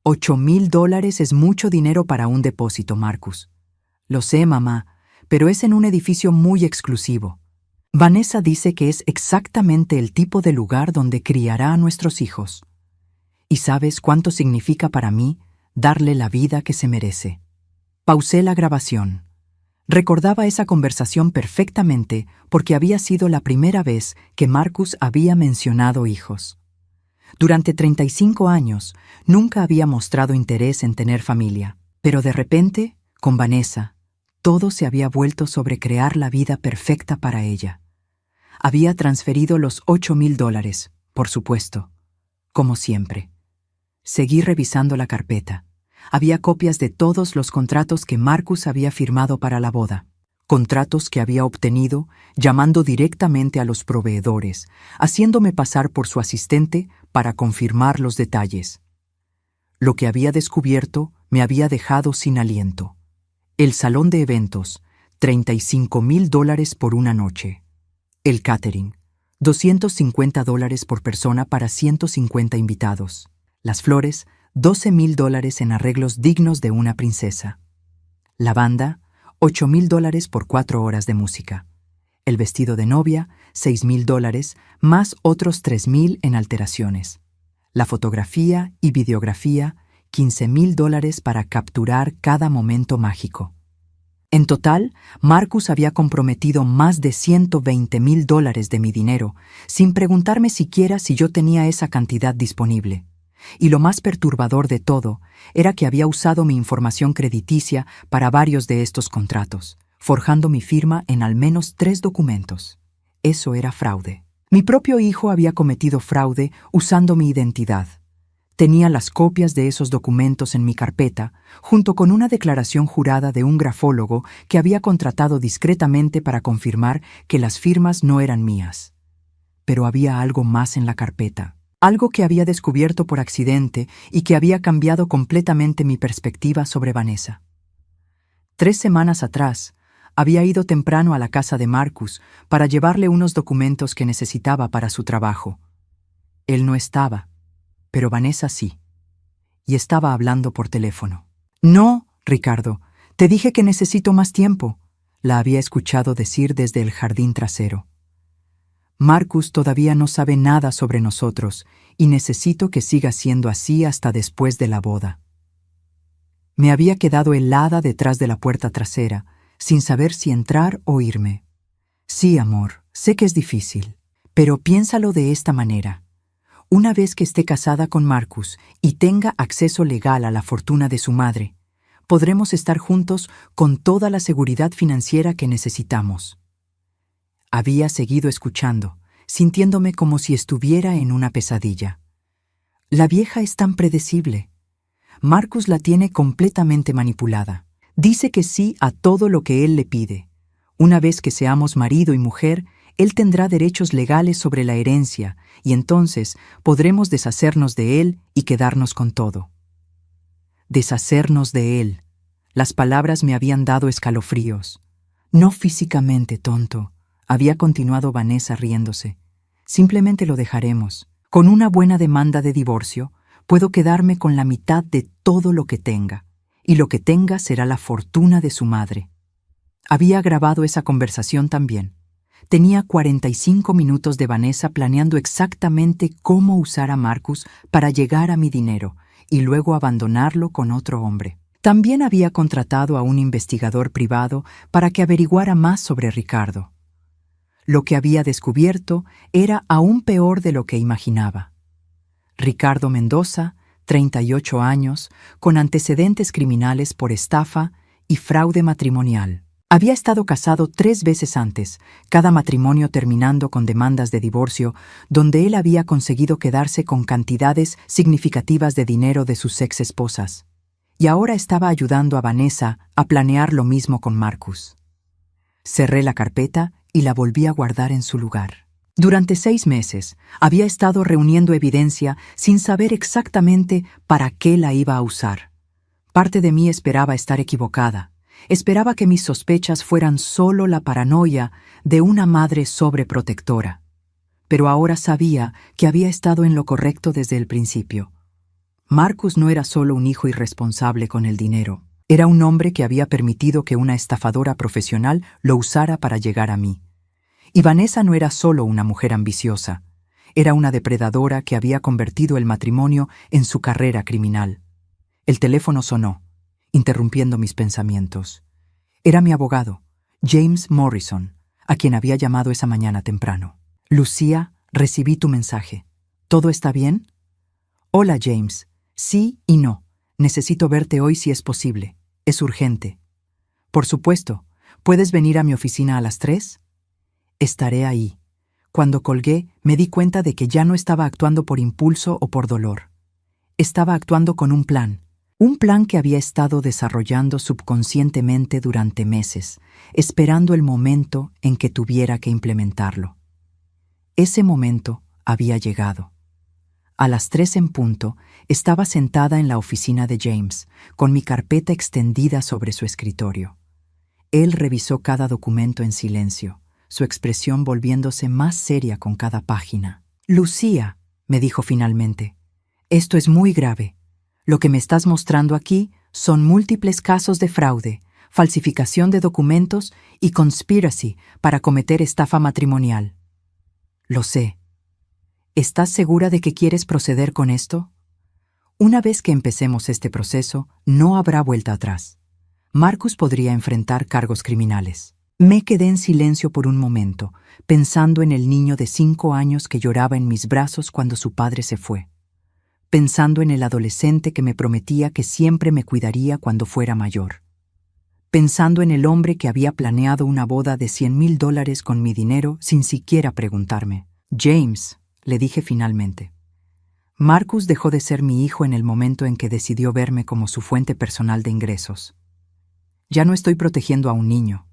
S1: $8,000 es mucho dinero para un depósito, Marcus. Lo sé, mamá, pero es en un edificio muy exclusivo. Vanessa dice que es exactamente el tipo de lugar donde criará a nuestros hijos. ¿Y sabes cuánto significa para mí darle la vida que se merece? Pausé la grabación. Recordaba esa conversación perfectamente porque había sido la primera vez que Marcus había mencionado hijos. Durante 35 años nunca había mostrado interés en tener familia, pero de repente, con Vanessa, todo se había vuelto sobre crear la vida perfecta para ella. Había transferido los $8,000, por supuesto, como siempre. Seguí revisando la carpeta. Había copias de todos los contratos que Marcus había firmado para la boda. Contratos que había obtenido llamando directamente a los proveedores, haciéndome pasar por su asistente para confirmar los detalles. Lo que había descubierto me había dejado sin aliento. El salón de eventos, $35,000 por una noche. El catering, $250 por persona para 150 invitados. Las flores, $12,000 en arreglos dignos de una princesa. La banda, $8,000 por 4 horas de música. El vestido de novia, $6,000, más otros $3,000 en alteraciones. La fotografía y videografía, $15,000 para capturar cada momento mágico. En total, Marcus había comprometido más de $120,000 de mi dinero, sin preguntarme siquiera si yo tenía esa cantidad disponible. Y lo más perturbador de todo era que había usado mi información crediticia para varios de estos contratos, forjando mi firma en al menos 3 documentos. Eso era fraude. Mi propio hijo había cometido fraude usando mi identidad. Tenía las copias de esos documentos en mi carpeta, junto con una declaración jurada de un grafólogo que había contratado discretamente para confirmar que las firmas no eran mías. Pero había algo más en la carpeta. Algo que había descubierto por accidente y que había cambiado completamente mi perspectiva sobre Vanessa. 3 semanas atrás, había ido temprano a la casa de Marcus para llevarle unos documentos que necesitaba para su trabajo. Él no estaba, pero Vanessa sí, y estaba hablando por teléfono. «No, Ricardo, te dije que necesito más tiempo», la había escuchado decir desde el jardín trasero. Marcus todavía no sabe nada sobre nosotros y necesito que siga siendo así hasta después de la boda. Me había quedado helada detrás de la puerta trasera, sin saber si entrar o irme. Sí, amor, sé que es difícil, pero piénsalo de esta manera. Una vez que esté casada con Marcus y tenga acceso legal a la fortuna de su madre, podremos estar juntos con toda la seguridad financiera que necesitamos. Había seguido escuchando, sintiéndome como si estuviera en una pesadilla. La vieja es tan predecible. Marcus la tiene completamente manipulada. Dice que sí a todo lo que él le pide. Una vez que seamos marido y mujer, él tendrá derechos legales sobre la herencia y entonces podremos deshacernos de él y quedarnos con todo. Deshacernos de él. Las palabras me habían dado escalofríos. No físicamente, tonto. Había continuado Vanessa riéndose. Simplemente lo dejaremos. Con una buena demanda de divorcio, puedo quedarme con la mitad de todo lo que tenga, y lo que tenga será la fortuna de su madre. Había grabado esa conversación también. Tenía 45 minutos de Vanessa planeando exactamente cómo usar a Marcus para llegar a mi dinero y luego abandonarlo con otro hombre. También había contratado a un investigador privado para que averiguara más sobre Ricardo. Lo que había descubierto era aún peor de lo que imaginaba. Ricardo Mendoza, 38 años, con antecedentes criminales por estafa y fraude matrimonial. Había estado casado 3 veces antes, cada matrimonio terminando con demandas de divorcio, donde él había conseguido quedarse con cantidades significativas de dinero de sus ex esposas. Y ahora estaba ayudando a Vanessa a planear lo mismo con Marcus. Cerré la carpeta y la volví a guardar en su lugar. Durante 6 meses había estado reuniendo evidencia sin saber exactamente para qué la iba a usar. Parte de mí esperaba estar equivocada, Esperaba que mis sospechas fueran solo la paranoia de una madre sobreprotectora. Pero ahora sabía que había estado en lo correcto desde el principio. Marcus no era solo un hijo irresponsable con el dinero. Era un hombre que había permitido que una estafadora profesional lo usara para llegar a mí. Y Vanessa no era solo una mujer ambiciosa. Era una depredadora que había convertido el matrimonio en su carrera criminal. El teléfono sonó, interrumpiendo mis pensamientos. Era mi abogado, James Morrison, a quien había llamado esa mañana temprano. Lucía, recibí tu mensaje. ¿Todo está bien? Hola, James. Sí y no. Necesito verte hoy si es posible. Es urgente. Por supuesto. ¿Puedes venir a mi oficina a las 3? Estaré ahí. Cuando colgué, me di cuenta de que ya no estaba actuando por impulso o por dolor. Estaba actuando con un plan que había estado desarrollando subconscientemente durante meses, esperando el momento en que tuviera que implementarlo. Ese momento había llegado. A las 3 en punto, estaba sentada en la oficina de James, con mi carpeta extendida sobre su escritorio. Él revisó cada documento en silencio, su expresión volviéndose más seria con cada página. Lucía, me dijo finalmente, esto es muy grave. Lo que me estás mostrando aquí son múltiples casos de fraude, falsificación de documentos y conspiracy para cometer estafa matrimonial. Lo sé. ¿Estás segura de que quieres proceder con esto? Una vez que empecemos este proceso, no habrá vuelta atrás. Marcus podría enfrentar cargos criminales. Me quedé en silencio por un momento, pensando en el niño de 5 años que lloraba en mis brazos cuando su padre se fue. Pensando en el adolescente que me prometía que siempre me cuidaría cuando fuera mayor. Pensando en el hombre que había planeado una boda de $100,000 con mi dinero sin siquiera preguntarme. James, le dije finalmente. Marcus dejó de ser mi hijo en el momento en que decidió verme como su fuente personal de ingresos. Ya no estoy protegiendo a un niño.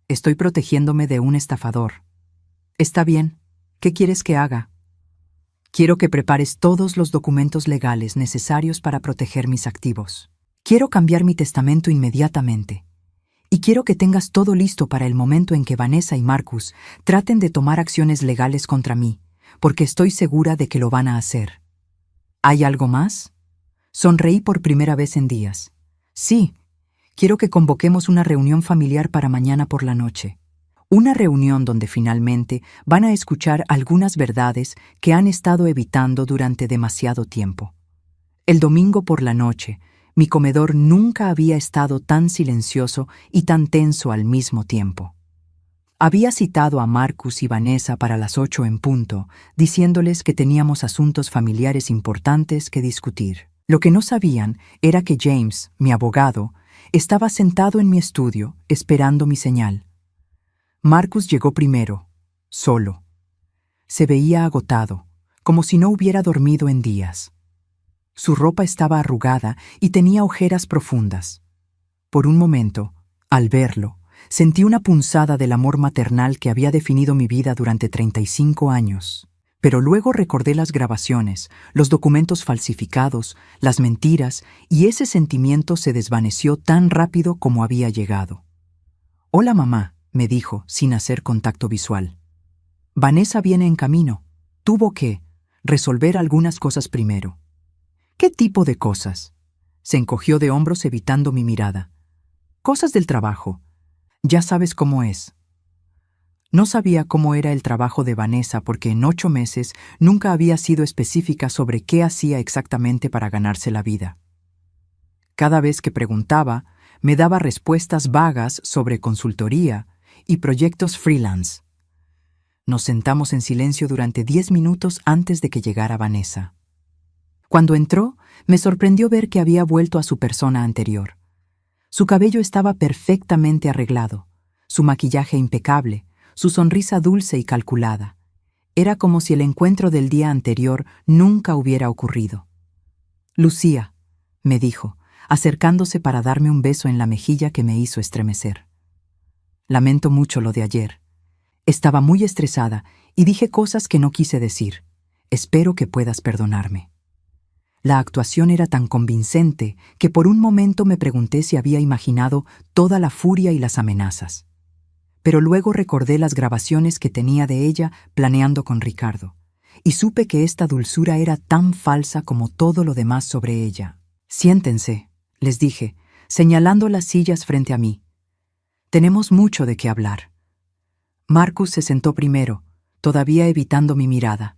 S1: Estoy protegiéndome de un estafador. Está bien. ¿Qué quieres que haga? Quiero que prepares todos los documentos legales necesarios para proteger mis activos. Quiero cambiar mi testamento inmediatamente. Y quiero que tengas todo listo para el momento en que Vanessa y Marcus traten de tomar acciones legales contra mí, porque estoy segura de que lo van a hacer. ¿Hay algo más? Sonreí por primera vez en días. Sí, quiero que convoquemos una reunión familiar para mañana por la noche. Una reunión donde finalmente van a escuchar algunas verdades que han estado evitando durante demasiado tiempo. El domingo por la noche, mi comedor nunca había estado tan silencioso y tan tenso al mismo tiempo. Había citado a Marcus y Vanessa para las 8 en punto, diciéndoles que teníamos asuntos familiares importantes que discutir. Lo que no sabían era que James, mi abogado, estaba sentado en mi estudio, esperando mi señal. Marcus llegó primero, solo. Se veía agotado, como si no hubiera dormido en días. Su ropa estaba arrugada y tenía ojeras profundas. Por un momento, al verlo, sentí una punzada del amor maternal que había definido mi vida durante 35 años. Pero luego recordé las grabaciones, los documentos falsificados, las mentiras, y ese sentimiento se desvaneció tan rápido como había llegado. «Hola, mamá», me dijo, sin hacer contacto visual. «Vanessa viene en camino. Tuvo que resolver algunas cosas primero». «¿Qué tipo de cosas?» Se encogió de hombros evitando mi mirada. «Cosas del trabajo. Ya sabes cómo es». No sabía cómo era el trabajo de Vanessa porque en 8 meses nunca había sido específica sobre qué hacía exactamente para ganarse la vida. Cada vez que preguntaba, me daba respuestas vagas sobre consultoría y proyectos freelance. Nos sentamos en silencio durante 10 minutos antes de que llegara Vanessa. Cuando entró, me sorprendió ver que había vuelto a su persona anterior. Su cabello estaba perfectamente arreglado, su maquillaje impecable, su sonrisa dulce y calculada. Era como si el encuentro del día anterior nunca hubiera ocurrido. «Lucía», me dijo, acercándose para darme un beso en la mejilla que me hizo estremecer. «Lamento mucho lo de ayer. Estaba muy estresada y dije cosas que no quise decir. Espero que puedas perdonarme». La actuación era tan convincente que por un momento me pregunté si había imaginado toda la furia y las amenazas. Pero luego recordé las grabaciones que tenía de ella planeando con Ricardo, y supe que esta dulzura era tan falsa como todo lo demás sobre ella. «Siéntense», les dije, señalando las sillas frente a mí. «Tenemos mucho de qué hablar». Marcus se sentó primero, todavía evitando mi mirada.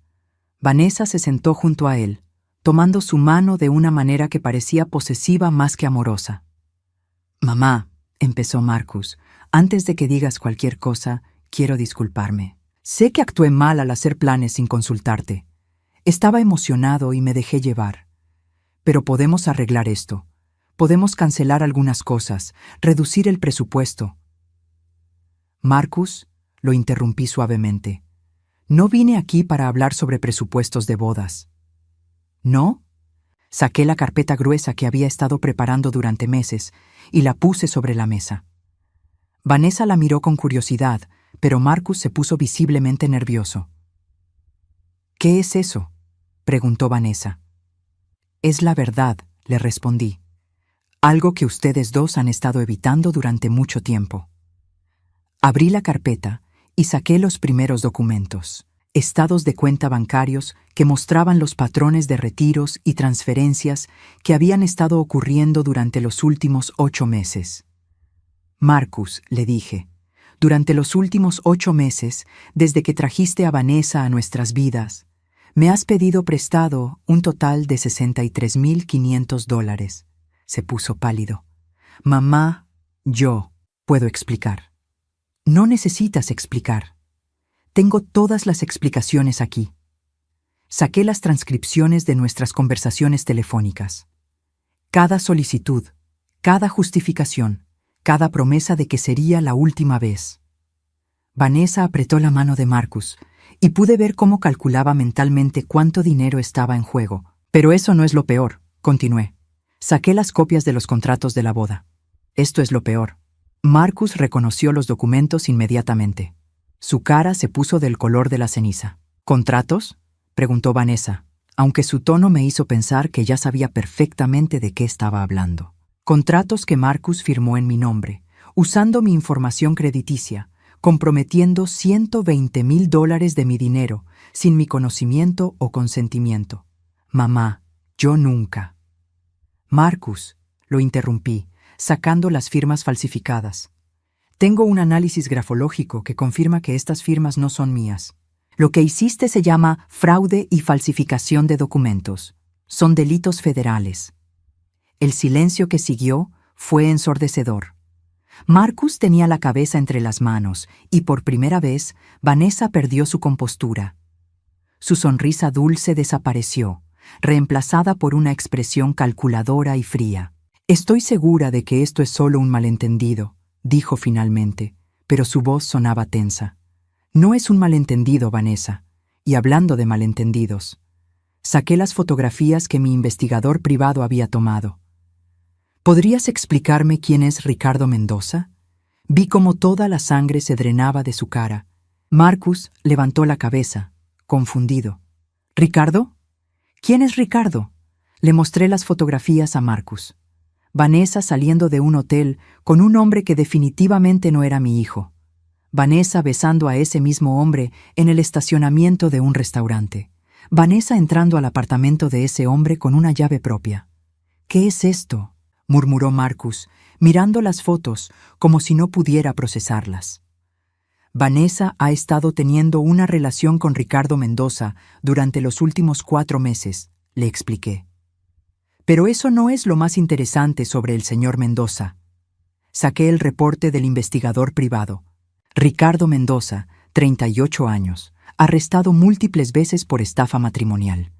S1: Vanessa se sentó junto a él, tomando su mano de una manera que parecía posesiva más que amorosa. «Mamá», empezó Marcus, «antes de que digas cualquier cosa, quiero disculparme. Sé que actué mal al hacer planes sin consultarte. Estaba emocionado y me dejé llevar. Pero podemos arreglar esto. Podemos cancelar algunas cosas, reducir el presupuesto». «Marcus», lo interrumpí suavemente, «no vine aquí para hablar sobre presupuestos de bodas». «¿No?». Saqué la carpeta gruesa que había estado preparando durante meses y la puse sobre la mesa. Vanessa la miró con curiosidad, pero Marcus se puso visiblemente nervioso. «¿Qué es eso?», preguntó Vanessa. «Es la verdad», le respondí. «Algo que ustedes dos han estado evitando durante mucho tiempo». Abrí la carpeta y saqué los primeros documentos, estados de cuenta bancarios que mostraban los patrones de retiros y transferencias que habían estado ocurriendo durante los últimos 8 meses. «Marcus», le dije, «durante los últimos 8 meses, desde que trajiste a Vanessa a nuestras vidas, me has pedido prestado un total de $63,500. Se puso pálido. «Mamá, yo puedo explicar». «No necesitas explicar. Tengo todas las explicaciones aquí». Saqué las transcripciones de nuestras conversaciones telefónicas. Cada solicitud, cada justificación, cada promesa de que sería la última vez. Vanessa apretó la mano de Marcus y pude ver cómo calculaba mentalmente cuánto dinero estaba en juego. «Pero eso no es lo peor», continué. Saqué las copias de los contratos de la boda. «Esto es lo peor». Marcus reconoció los documentos inmediatamente. Su cara se puso del color de la ceniza. «¿Contratos?», preguntó Vanessa, aunque su tono me hizo pensar que ya sabía perfectamente de qué estaba hablando. «Contratos que Marcus firmó en mi nombre, usando mi información crediticia, comprometiendo $120,000 de mi dinero, sin mi conocimiento o consentimiento. Mamá, yo nunca». «Marcus», lo interrumpí, sacando las firmas falsificadas. «Tengo un análisis grafológico que confirma que estas firmas no son mías. Lo que hiciste se llama fraude y falsificación de documentos. Son delitos federales». El silencio que siguió fue ensordecedor. Marcus tenía la cabeza entre las manos y por primera vez Vanessa perdió su compostura. Su sonrisa dulce desapareció, reemplazada por una expresión calculadora y fría. «Estoy segura de que esto es solo un malentendido», dijo finalmente, pero su voz sonaba tensa. «No es un malentendido, Vanessa. Y hablando de malentendidos». Saqué las fotografías que mi investigador privado había tomado. «¿Podrías explicarme quién es Ricardo Mendoza?». Vi cómo toda la sangre se drenaba de su cara. Marcus levantó la cabeza, confundido. «¿Ricardo? ¿Quién es Ricardo?». Le mostré las fotografías a Marcus. Vanessa saliendo de un hotel con un hombre que definitivamente no era mi hijo. Vanessa besando a ese mismo hombre en el estacionamiento de un restaurante. Vanessa entrando al apartamento de ese hombre con una llave propia. «¿Qué es esto?», murmuró Marcus, mirando las fotos como si no pudiera procesarlas. «Vanessa ha estado teniendo una relación con Ricardo Mendoza durante los últimos 4 meses», le expliqué. «Pero eso no es lo más interesante sobre el señor Mendoza». Saqué el reporte del investigador privado. Ricardo Mendoza, 38 años, arrestado múltiples veces por estafa matrimonial.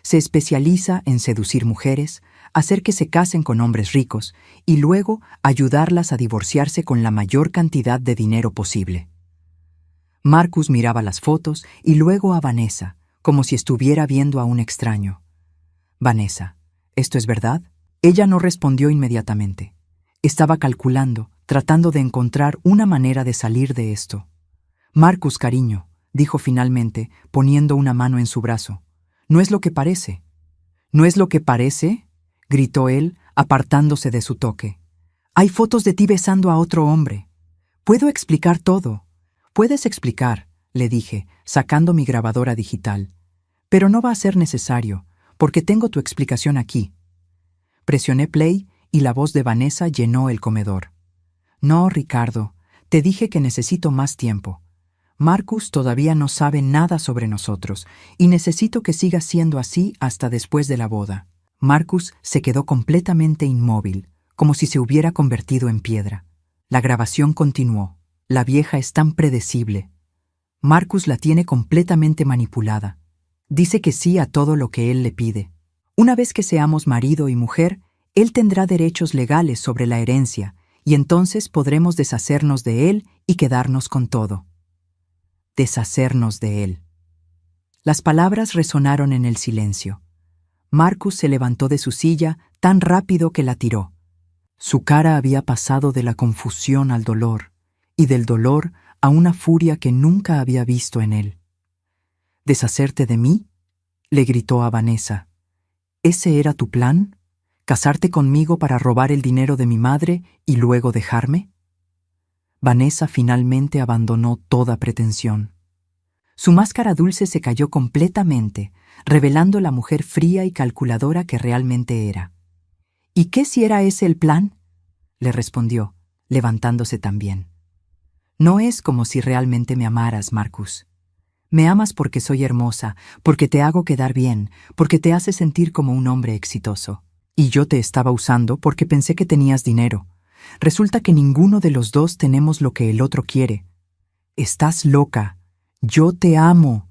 S1: Se especializa en seducir mujeres, hacer que se casen con hombres ricos y luego ayudarlas a divorciarse con la mayor cantidad de dinero posible. Marcus miraba las fotos y luego a Vanessa, como si estuviera viendo a un extraño. «Vanessa, ¿esto es verdad?». Ella no respondió inmediatamente. Estaba calculando, tratando de encontrar una manera de salir de esto. «Marcus, cariño», dijo finalmente, poniendo una mano en su brazo, «no es lo que parece». ¿No es lo que parece?, gritó él, apartándose de su toque. Hay fotos de ti besando a otro hombre. Puedo explicar todo. Puedes explicar, le dije, sacando mi grabadora digital. Pero no va a ser necesario, porque tengo tu explicación aquí. Presioné play y la voz de Vanessa llenó el comedor. No, Ricardo, te dije que necesito más tiempo. Marcus todavía no sabe nada sobre nosotros y necesito que siga siendo así hasta después de la boda. Marcus se quedó completamente inmóvil, como si se hubiera convertido en piedra. La grabación continuó. La vieja es tan predecible. Marcus la tiene completamente manipulada. Dice que sí a todo lo que él le pide. Una vez que seamos marido y mujer, él tendrá derechos legales sobre la herencia y entonces podremos deshacernos de él y quedarnos con todo. Deshacernos de él. Las palabras resonaron en el silencio. Marcus se levantó de su silla tan rápido que la tiró. Su cara había pasado de la confusión al dolor, y del dolor a una furia que nunca había visto en él. ¿Deshacerte de mí?, le gritó a Vanessa. ¿Ese era tu plan? ¿Casarte conmigo para robar el dinero de mi madre y luego dejarme? Vanessa finalmente abandonó toda pretensión. Su máscara dulce se cayó completamente, revelando la mujer fría y calculadora que realmente era. ¿Y qué si era ese el plan?, le respondió, levantándose también. No es como si realmente me amaras, Marcus. Me amas porque soy hermosa, porque te hago quedar bien, porque te hace sentir como un hombre exitoso. Y yo te estaba usando porque pensé que tenías dinero. Resulta que ninguno de los dos tenemos lo que el otro quiere. Estás loca. Yo te amo.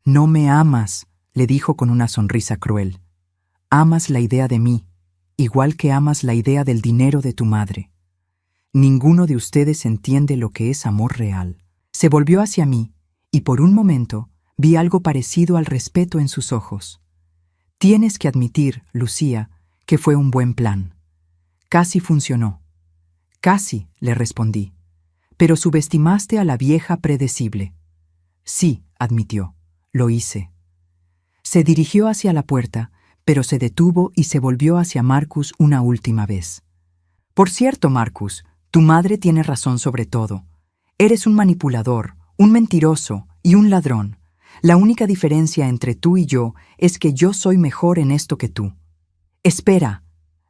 S1: No me amas, le dijo con una sonrisa cruel. Amas la idea de mí, igual que amas la idea del dinero de tu madre. Ninguno de ustedes entiende lo que es amor real. Se volvió hacia mí, y por un momento vi algo parecido al respeto en sus ojos. Tienes que admitir, Lucía, que fue un buen plan. Casi funcionó. Casi, le respondí. Pero subestimaste a la vieja predecible. Sí, admitió. Lo hice. Se dirigió hacia la puerta, pero se detuvo y se volvió hacia Marcus una última vez. Por cierto, Marcus, tu madre tiene razón sobre todo. Eres un manipulador, un mentiroso y un ladrón. La única diferencia entre tú y yo es que yo soy mejor en esto que tú. Espera,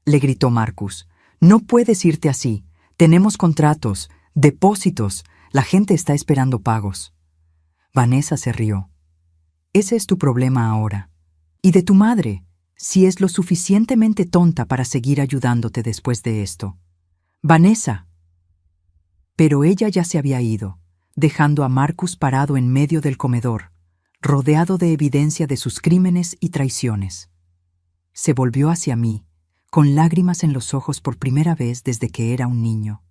S1: le gritó Marcus. No puedes irte así. Tenemos contratos, depósitos. La gente está esperando pagos. Vanessa se rió. Ese es tu problema ahora. Y de tu madre, si es lo suficientemente tonta para seguir ayudándote después de esto. Vanessa. Pero ella ya se había ido, dejando a Marcus parado en medio del comedor, rodeado de evidencia de sus crímenes y traiciones. Se volvió hacia mí, con lágrimas en los ojos por primera vez desde que era un niño.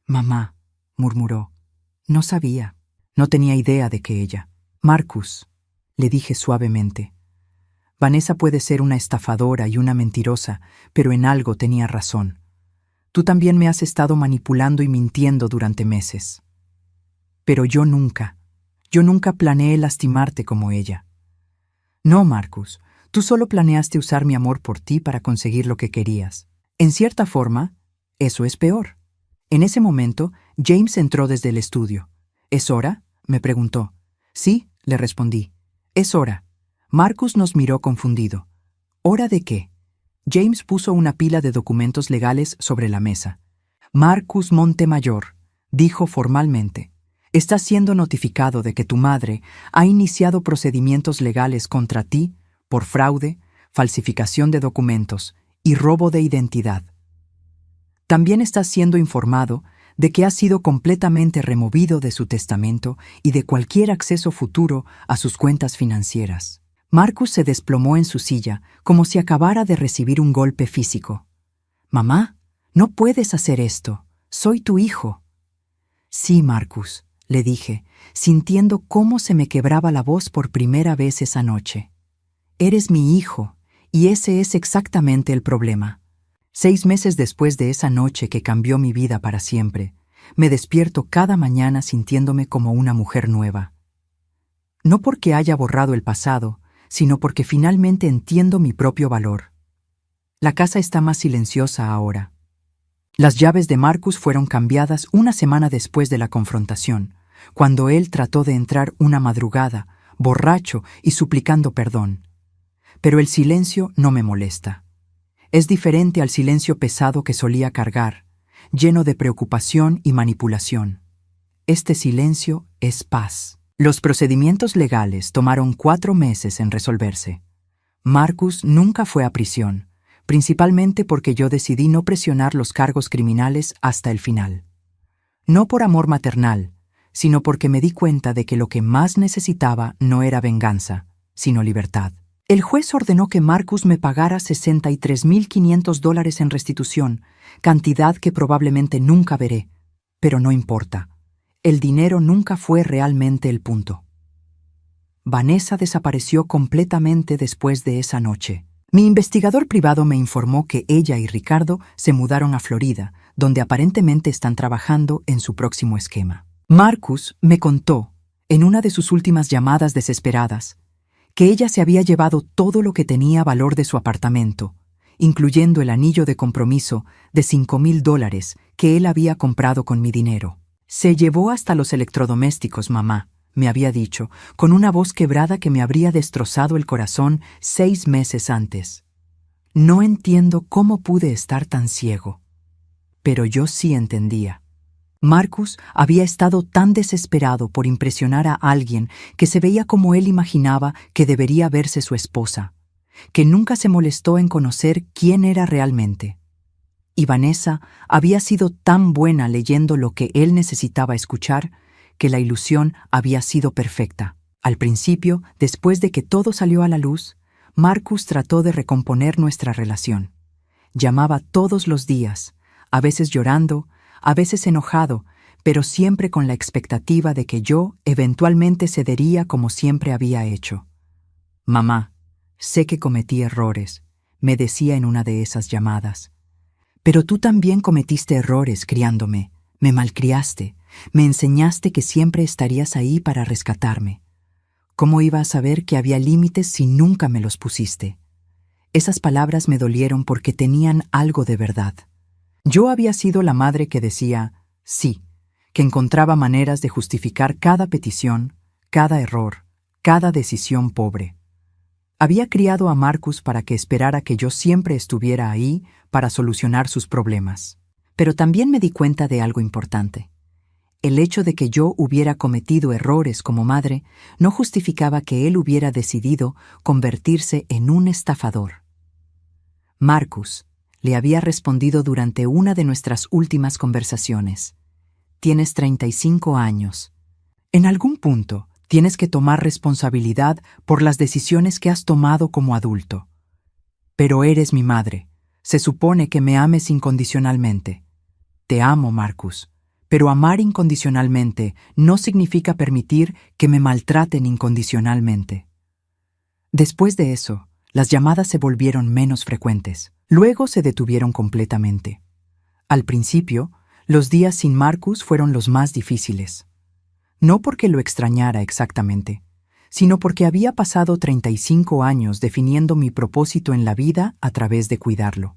S1: Mamá, murmuró. No sabía. No tenía idea de que ella. Marcus, le dije suavemente. Vanessa puede ser una estafadora y una mentirosa, pero en algo tenía razón. Tú también me has estado manipulando y mintiendo durante meses. Pero yo nunca planeé lastimarte como ella. No, Marcus, tú solo planeaste usar mi amor por ti para conseguir lo que querías. En cierta forma, eso es peor. En ese momento, James entró desde el estudio. ¿Es hora?, me preguntó. Sí, le respondí. Es hora. Marcus nos miró confundido. ¿Hora de qué? James puso una pila de documentos legales sobre la mesa. Marcus Montemayor, dijo formalmente, estás siendo notificado de que tu madre ha iniciado procedimientos legales contra ti por fraude, falsificación de documentos y robo de identidad. También estás siendo informado de que ha sido completamente removido de su testamento y de cualquier acceso futuro a sus cuentas financieras. Marcus se desplomó en su silla como si acabara de recibir un golpe físico. «Mamá, no puedes hacer esto. Soy tu hijo». «Sí, Marcus», le dije, sintiendo cómo se me quebraba la voz por primera vez esa noche. «Eres mi hijo, y ese es exactamente el problema». 6 meses después de esa noche que cambió mi vida para siempre, me despierto cada mañana sintiéndome como una mujer nueva. No porque haya borrado el pasado, sino porque finalmente entiendo mi propio valor. La casa está más silenciosa ahora. Las llaves de Marcus fueron cambiadas una semana después de la confrontación, cuando él trató de entrar una madrugada, borracho y suplicando perdón. Pero el silencio no me molesta. Es diferente al silencio pesado que solía cargar, lleno de preocupación y manipulación. Este silencio es paz. Los procedimientos legales tomaron 4 meses en resolverse. Marcus nunca fue a prisión, principalmente porque yo decidí no presionar los cargos criminales hasta el final. No por amor maternal, sino porque me di cuenta de que lo que más necesitaba no era venganza, sino libertad. El juez ordenó que Marcus me pagara $63,500 en restitución, cantidad que probablemente nunca veré, pero no importa. El dinero nunca fue realmente el punto. Vanessa desapareció completamente después de esa noche. Mi investigador privado me informó que ella y Ricardo se mudaron a Florida, donde aparentemente están trabajando en su próximo esquema. Marcus me contó, en una de sus últimas llamadas desesperadas, que ella se había llevado todo lo que tenía valor de su apartamento, incluyendo el anillo de compromiso de $5,000 que él había comprado con mi dinero. Se llevó hasta los electrodomésticos, mamá, me había dicho, con una voz quebrada que me habría destrozado el corazón 6 meses antes. No entiendo cómo pude estar tan ciego. Pero yo sí entendía. Marcus había estado tan desesperado por impresionar a alguien que se veía como él imaginaba que debería verse su esposa, que nunca se molestó en conocer quién era realmente. Y Vanessa había sido tan buena leyendo lo que él necesitaba escuchar, que la ilusión había sido perfecta. Al principio, después de que todo salió a la luz, Marcus trató de recomponer nuestra relación. Llamaba todos los días, a veces llorando, a veces enojado, pero siempre con la expectativa de que yo eventualmente cedería como siempre había hecho. «Mamá, sé que cometí errores», me decía en una de esas llamadas. «Pero tú también cometiste errores criándome, me malcriaste, me enseñaste que siempre estarías ahí para rescatarme. ¿Cómo iba a saber que había límites si nunca me los pusiste?». Esas palabras me dolieron porque tenían algo de verdad. Yo había sido la madre que decía sí, que encontraba maneras de justificar cada petición, cada error, cada decisión pobre. Había criado a Marcus para que esperara que yo siempre estuviera ahí para solucionar sus problemas. Pero también me di cuenta de algo importante. El hecho de que yo hubiera cometido errores como madre no justificaba que él hubiera decidido convertirse en un estafador. Marcus le había respondido durante una de nuestras últimas conversaciones. «Tienes 35 años. En algún punto tienes que tomar responsabilidad por las decisiones que has tomado como adulto. Pero eres mi madre. Se supone que me ames incondicionalmente. Te amo, Marcus. Pero amar incondicionalmente no significa permitir que me maltraten incondicionalmente». Después de eso, las llamadas se volvieron menos frecuentes. Luego se detuvieron completamente. Al principio, los días sin Marcus fueron los más difíciles. No porque lo extrañara exactamente, sino porque había pasado 35 años definiendo mi propósito en la vida a través de cuidarlo.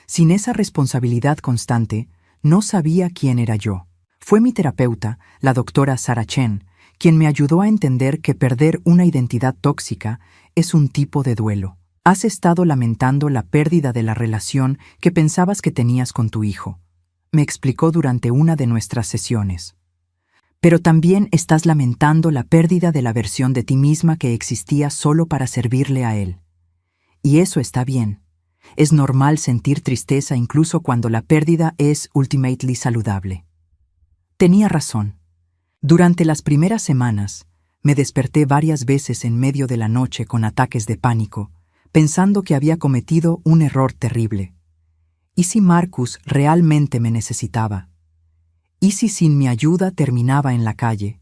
S1: Sin esa responsabilidad constante, no sabía quién era yo. Fue mi terapeuta, la doctora Sarah Chen, quien me ayudó a entender que perder una identidad tóxica es un tipo de duelo. Has estado lamentando la pérdida de la relación que pensabas que tenías con tu hijo, me explicó durante una de nuestras sesiones. Pero también estás lamentando la pérdida de la versión de ti misma que existía solo para servirle a él. Y eso está bien. Es normal sentir tristeza incluso cuando la pérdida es ultimately saludable. Tenía razón. Durante las primeras semanas, me desperté varias veces en medio de la noche con ataques de pánico, pensando que había cometido un error terrible. ¿Y si Marcus realmente me necesitaba? ¿Y si sin mi ayuda terminaba en la calle?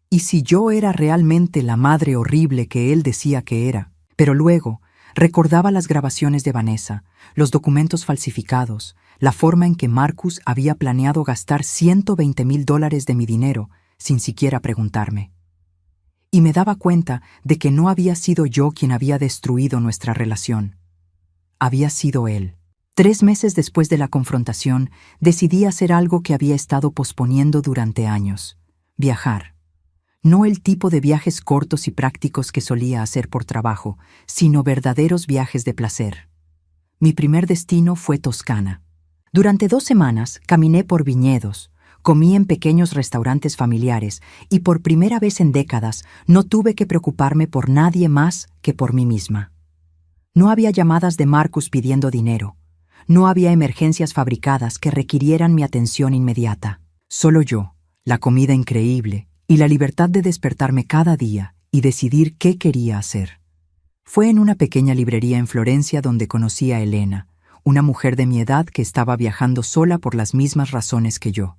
S1: ¿Y si yo era realmente la madre horrible que él decía que era? Pero luego recordaba las grabaciones de Vanessa, los documentos falsificados, la forma en que Marcus había planeado gastar $120,000 de mi dinero sin siquiera preguntarme. y me daba cuenta de que no había sido yo quien había destruido nuestra relación. Había sido él. 3 meses después de la confrontación, decidí hacer algo que había estado posponiendo durante años: viajar. No el tipo de viajes cortos y prácticos que solía hacer por trabajo, sino verdaderos viajes de placer. Mi primer destino fue Toscana. Durante 2 semanas caminé por viñedos, comí en pequeños restaurantes familiares y por primera vez en décadas no tuve que preocuparme por nadie más que por mí misma. No había llamadas de Marcus pidiendo dinero. No había emergencias fabricadas que requirieran mi atención inmediata. Solo yo, la comida increíble y la libertad de despertarme cada día y decidir qué quería hacer. Fue en una pequeña librería en Florencia donde conocí a Elena, una mujer de mi edad que estaba viajando sola por las mismas razones que yo.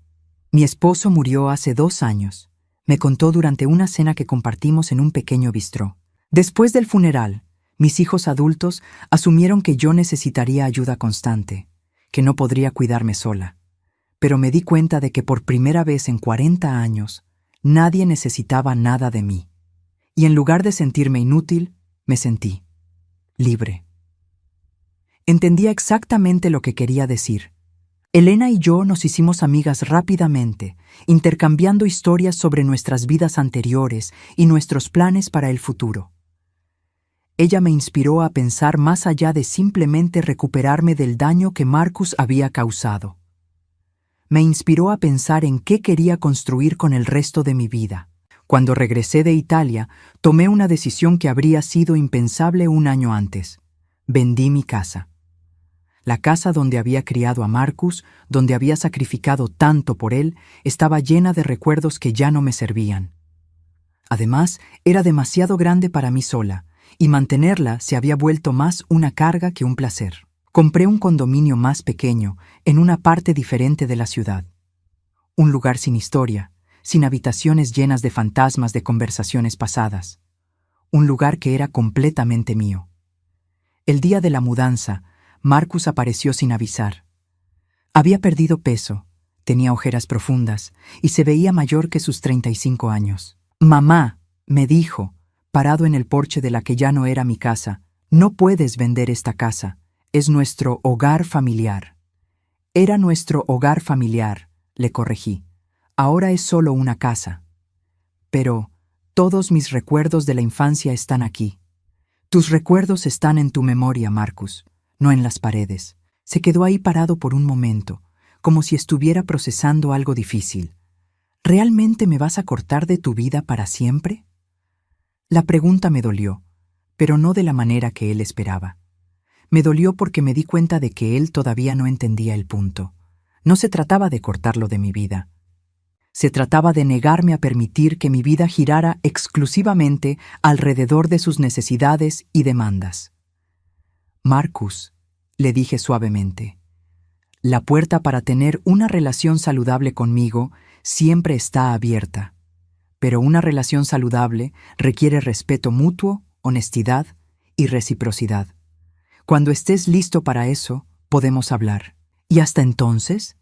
S1: Mi esposo murió hace 2 años. Me contó durante una cena que compartimos en un pequeño bistró. Después del funeral, mis hijos adultos asumieron que yo necesitaría ayuda constante, que no podría cuidarme sola. Pero me di cuenta de que por primera vez en 40 años, nadie necesitaba nada de mí. Y en lugar de sentirme inútil, me sentí libre. Entendía exactamente lo que quería decir. Elena y yo nos hicimos amigas rápidamente, intercambiando historias sobre nuestras vidas anteriores y nuestros planes para el futuro. Ella me inspiró a pensar más allá de simplemente recuperarme del daño que Marcus había causado. Me inspiró a pensar en qué quería construir con el resto de mi vida. Cuando regresé de Italia, tomé una decisión que habría sido impensable 1 año antes. Vendí mi casa. La casa donde había criado a Marcus, donde había sacrificado tanto por él, estaba llena de recuerdos que ya no me servían. Además, era demasiado grande para mí sola, y mantenerla se había vuelto más una carga que un placer. Compré un condominio más pequeño, en una parte diferente de la ciudad. Un lugar sin historia, sin habitaciones llenas de fantasmas de conversaciones pasadas. Un lugar que era completamente mío. El día de la mudanza, Marcus apareció sin avisar. Había perdido peso, tenía ojeras profundas y se veía mayor que sus 35 años. «Mamá», me dijo, parado en el porche de la que ya no era mi casa, «no puedes vender esta casa. Es nuestro hogar familiar». «Era nuestro hogar familiar», le corregí. «Ahora es solo una casa». «Pero todos mis recuerdos de la infancia están aquí». «Tus recuerdos están en tu memoria, Marcus, no en las paredes». Se quedó ahí parado por un momento, como si estuviera procesando algo difícil. ¿Realmente me vas a cortar de tu vida para siempre? La pregunta me dolió, pero no de la manera que él esperaba. Me dolió porque me di cuenta de que él todavía no entendía el punto. No se trataba de cortarlo de mi vida. Se trataba de negarme a permitir que mi vida girara exclusivamente alrededor de sus necesidades y demandas. «Marcus», le dije suavemente, «la puerta para tener una relación saludable conmigo siempre está abierta, pero una relación saludable requiere respeto mutuo, honestidad y reciprocidad. Cuando estés listo para eso, podemos hablar. ¿Y hasta entonces?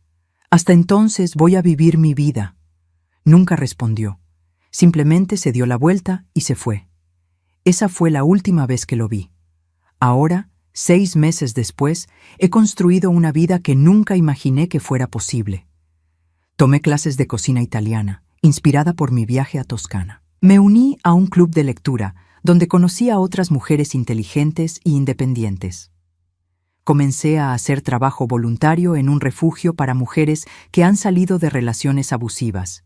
S1: Hasta entonces voy a vivir mi vida». Nunca respondió. Simplemente se dio la vuelta y se fue. Esa fue la última vez que lo vi. Ahora, 6 meses después, he construido una vida que nunca imaginé que fuera posible. Tomé clases de cocina italiana, inspirada por mi viaje a Toscana. Me uní a un club de lectura, donde conocí a otras mujeres inteligentes e independientes. Comencé a hacer trabajo voluntario en un refugio para mujeres que han salido de relaciones abusivas,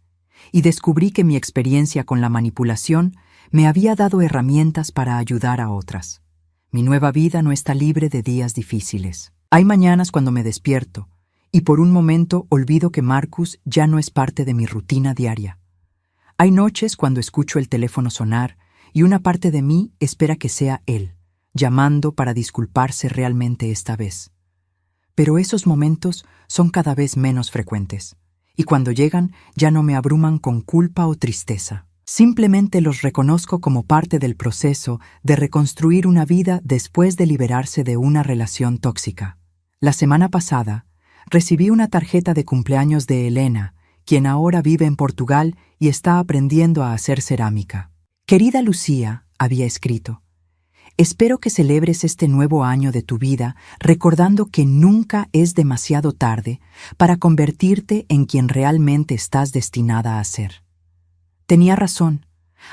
S1: y descubrí que mi experiencia con la manipulación me había dado herramientas para ayudar a otras. Mi nueva vida no está libre de días difíciles. Hay mañanas cuando me despierto, y por un momento olvido que Marcus ya no es parte de mi rutina diaria. Hay noches cuando escucho el teléfono sonar, y una parte de mí espera que sea él, llamando para disculparse realmente esta vez. Pero esos momentos son cada vez menos frecuentes, y cuando llegan ya no me abruman con culpa o tristeza. Simplemente los reconozco como parte del proceso de reconstruir una vida después de liberarse de una relación tóxica. La semana pasada, recibí una tarjeta de cumpleaños de Elena, quien ahora vive en Portugal y está aprendiendo a hacer cerámica. Querida Lucía, había escrito, espero que celebres este nuevo año de tu vida recordando que nunca es demasiado tarde para convertirte en quien realmente estás destinada a ser. Tenía razón.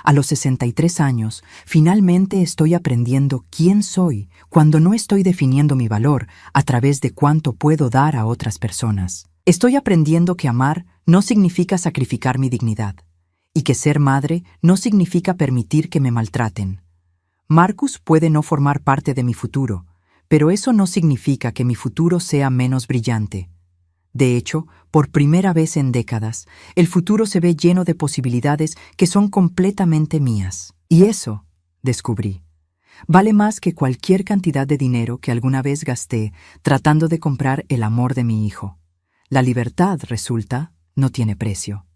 S1: A los 63 años, finalmente estoy aprendiendo quién soy cuando no estoy definiendo mi valor a través de cuánto puedo dar a otras personas. Estoy aprendiendo que amar no significa sacrificar mi dignidad y que ser madre no significa permitir que me maltraten. Marcus puede no formar parte de mi futuro, pero eso no significa que mi futuro sea menos brillante. De hecho, por primera vez en décadas, el futuro se ve lleno de posibilidades que son completamente mías. Y eso, descubrí, vale más que cualquier cantidad de dinero que alguna vez gasté tratando de comprar el amor de mi hijo. La libertad, resulta, no tiene precio.